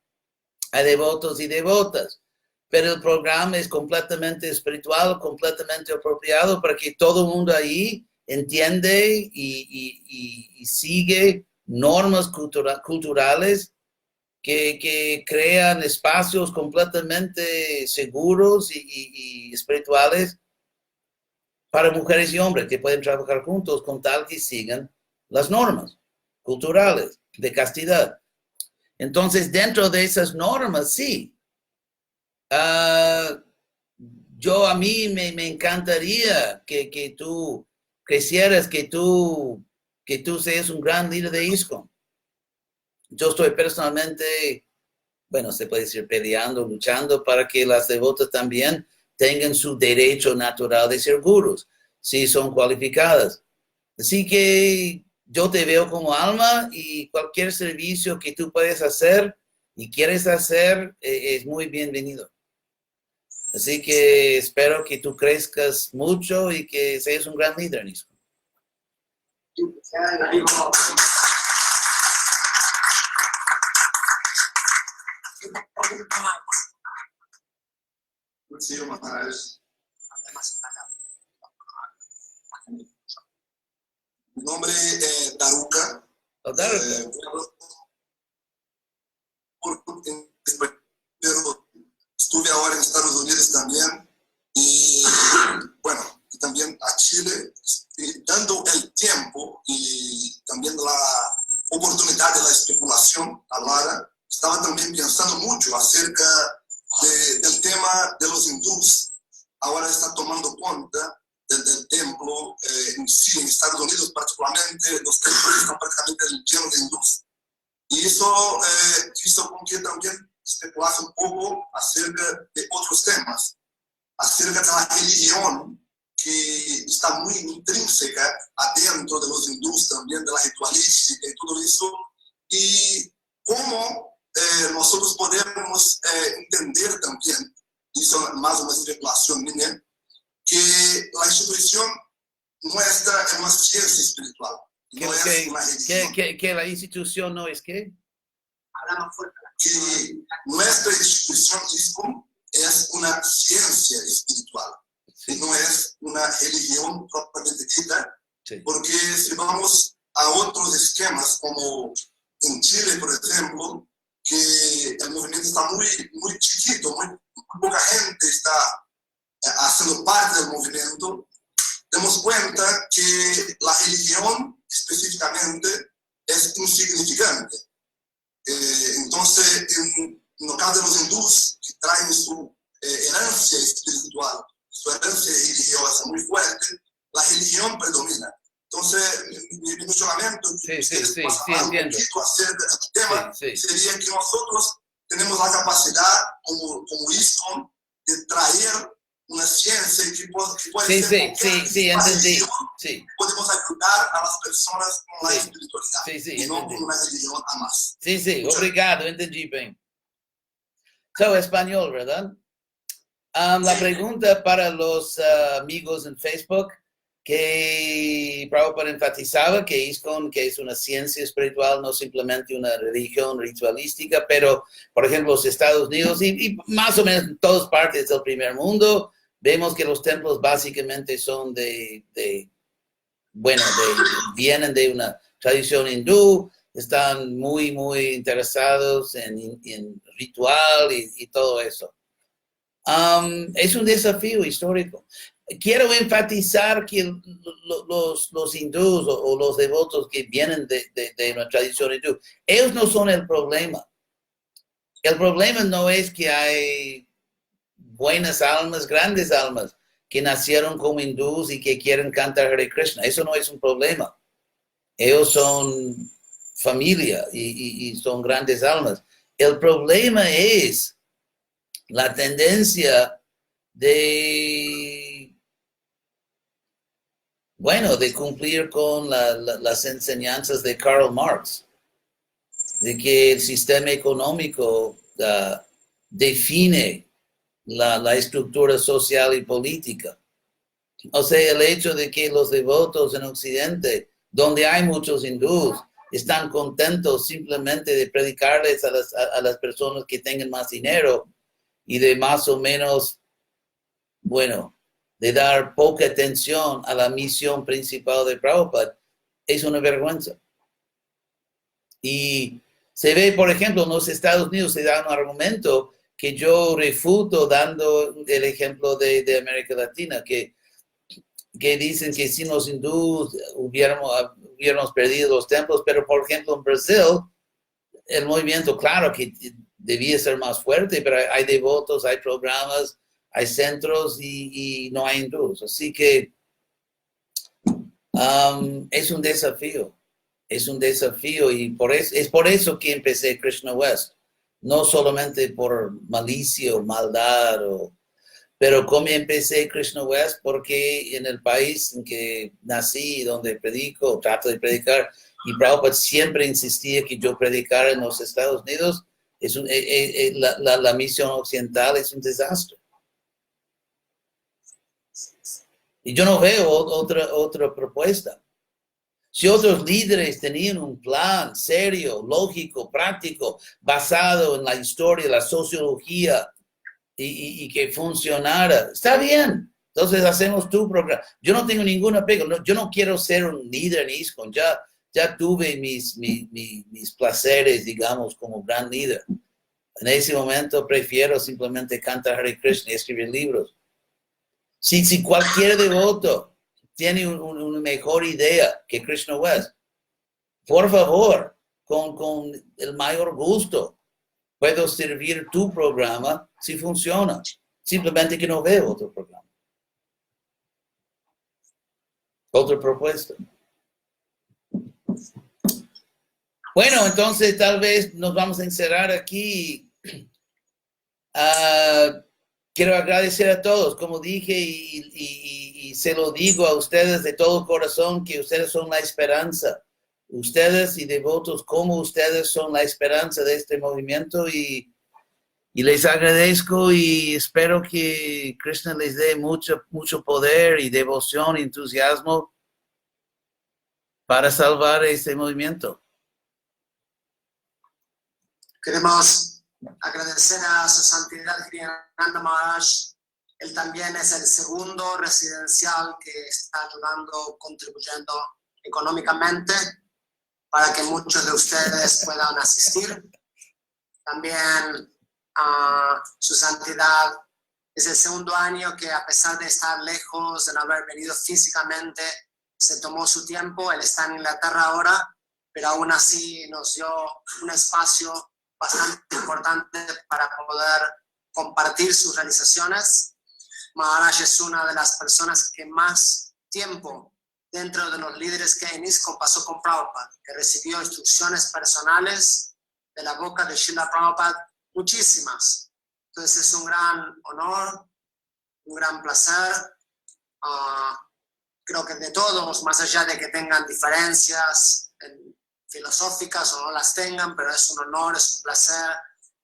hay devotos y devotas, pero el programa es completamente espiritual, completamente apropiado para que todo el mundo ahí entiende y sigue normas culturales que crean espacios completamente seguros y espirituales para mujeres y hombres que pueden trabajar juntos con tal que sigan las normas culturales de castidad. Entonces, dentro de esas normas, sí. A mí me encantaría que tú crecieras, que tú seas un gran líder de ISKCON. Yo estoy personalmente, se puede decir peleando, luchando para que las devotas también tengan su derecho natural de ser gurús, si son cualificadas. Así que yo te veo como alma y cualquier servicio que tú puedes hacer y quieres hacer es muy bienvenido. Así que espero que tú crezcas mucho y que seas un gran líder en ISKCON. Sí, Maharaj. Mi nombre es Daruka. Pero estuve ahora en Estados Unidos también y también a Chile, dando el tiempo y también la oportunidad de la especulación ahora, estaba también pensando mucho acerca del tema de los hindús. Ahora está tomando cuenta del templo en sí, en Estados Unidos particularmente, los templos están prácticamente llenos de hindús. Y eso hizo con que también especulase un poco acerca de otros temas, acerca de la religión que está muy intrínseca adentro de los hindúes también, de la ritualística y todo eso, y cómo nosotros podemos entender también, eso más una especulación mía, que la institución nuestra es una ciencia espiritual, no es una religión. Que la institución no es qué? Habla más fuerte. Que nuestra institución ISKCON es una ciencia espiritual, Sí. no es una religión propiamente dita, Sí. porque si vamos a otros esquemas, como en Chile, por ejemplo, que el movimiento está muy chiquito, muy poca gente está haciendo parte del movimiento, damos cuenta que la religión específicamente es insignificante. Entonces, en el caso de los hindúes, que traen su herencia espiritual, su herencia religiosa muy fuerte, la religión predomina. Entonces, mi cuestionamiento Sí, entiendo. entiendo. Un poquito acerca del tema Sí. sería que nosotros tenemos la capacidad, como ISKCON, de traer una ciencia que puede ser Sí, entendí. Sí. Podemos ayudar a las personas con la Sí. espiritualidad Sí, y no entendí. con una religión a más. Sí, Muchas obrigado, entendí bien. So, español, ¿verdad? La pregunta para los amigos en Facebook, que Prabhupada enfatizaba que ISKCON, que es una ciencia espiritual, no simplemente una religión ritualística, pero, por ejemplo, los Estados Unidos y más o menos en todas partes del primer mundo, vemos que los templos básicamente son vienen de una tradición hindú, están muy interesados en ritual y todo eso. Es un desafío histórico. Quiero enfatizar que los hindúes o los devotos que vienen de una tradición hindú, ellos no son el problema. El problema no es que hay buenas almas, grandes almas, que nacieron como hindúes y que quieren cantar Hare Krishna. Eso no es un problema. Ellos son familia y son grandes almas. El problema es la tendencia de cumplir con las enseñanzas de Karl Marx, de que el sistema económico define la estructura social y política. O sea, el hecho de que los devotos en Occidente, donde hay muchos hindúes, están contentos simplemente de predicarles a las personas que tengan más dinero y de más o menos, de dar poca atención a la misión principal de Prabhupada, es una vergüenza. Y se ve, por ejemplo, en los Estados Unidos se da un argumento que yo refuto dando el ejemplo de América Latina, que dicen que sin los hindúes hubiéramos perdido los templos, pero por ejemplo en Brasil, el movimiento, claro que debía ser más fuerte, pero hay devotos, hay programas, hay centros y no hay hindúes. Así que es un desafío. Es un desafío y es por eso que empecé Krishna West. No solamente por malicia o maldad, pero como empecé Krishna West porque en el país en que nací, donde predico, trato de predicar, y Prabhupada siempre insistía que yo predicara en los Estados Unidos, la misión occidental es un desastre. Y yo no veo otra propuesta. Si otros líderes tenían un plan serio, lógico, práctico, basado en la historia, la sociología, y que funcionara, está bien. Entonces hacemos tu programa. Yo no tengo ninguna pega. Yo no quiero ser un líder en ISKCON. Ya tuve mis placeres, digamos, como gran líder. En ese momento prefiero simplemente cantar Hare Krishna y escribir libros. Si cualquier devoto tiene una mejor idea que Krishna West, por favor, con el mayor gusto, puedo servir tu programa si funciona. Simplemente que no veo otro programa. Otra propuesta. Bueno, entonces tal vez nos vamos a encerrar aquí. Quiero agradecer a todos, como dije, y se lo digo a ustedes de todo corazón, que ustedes son la esperanza. Ustedes y devotos como ustedes son la esperanza de este movimiento y les agradezco y espero que Krishna les dé mucho poder y devoción, entusiasmo para salvar este movimiento. Queremos agradecer a su santidad Kriyananda Maharaj. Él también es el segundo residencial que está ayudando, contribuyendo económicamente para que muchos de ustedes puedan asistir. También su santidad es el segundo año que, a pesar de estar lejos, de no haber venido físicamente, se tomó su tiempo. Él está en Inglaterra ahora, pero aún así nos dio un espacio bastante importante para poder compartir sus realizaciones. Maharaj es una de las personas que más tiempo dentro de los líderes que en ISKCON pasó con Prabhupada, que recibió instrucciones personales de la boca de Srila Prabhupada, muchísimas. Entonces es un gran honor, un gran placer. Creo que de todos, más allá de que tengan diferencias filosóficas o no las tengan, pero es un honor, es un placer,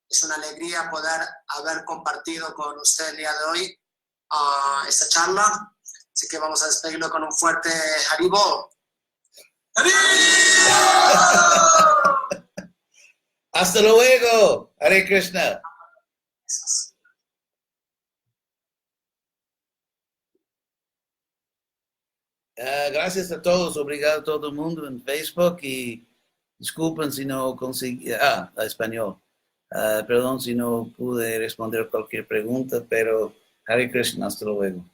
es una alegría poder haber compartido con usted el día de hoy esta charla. Así que vamos a despedirlo con un fuerte Haribol. Hasta luego. Hare Krishna. Gracias a todos. Obrigado a todo el mundo en Facebook y disculpen si no conseguí, español. Perdón si no pude responder cualquier pregunta, pero Hare Krishna, hasta luego.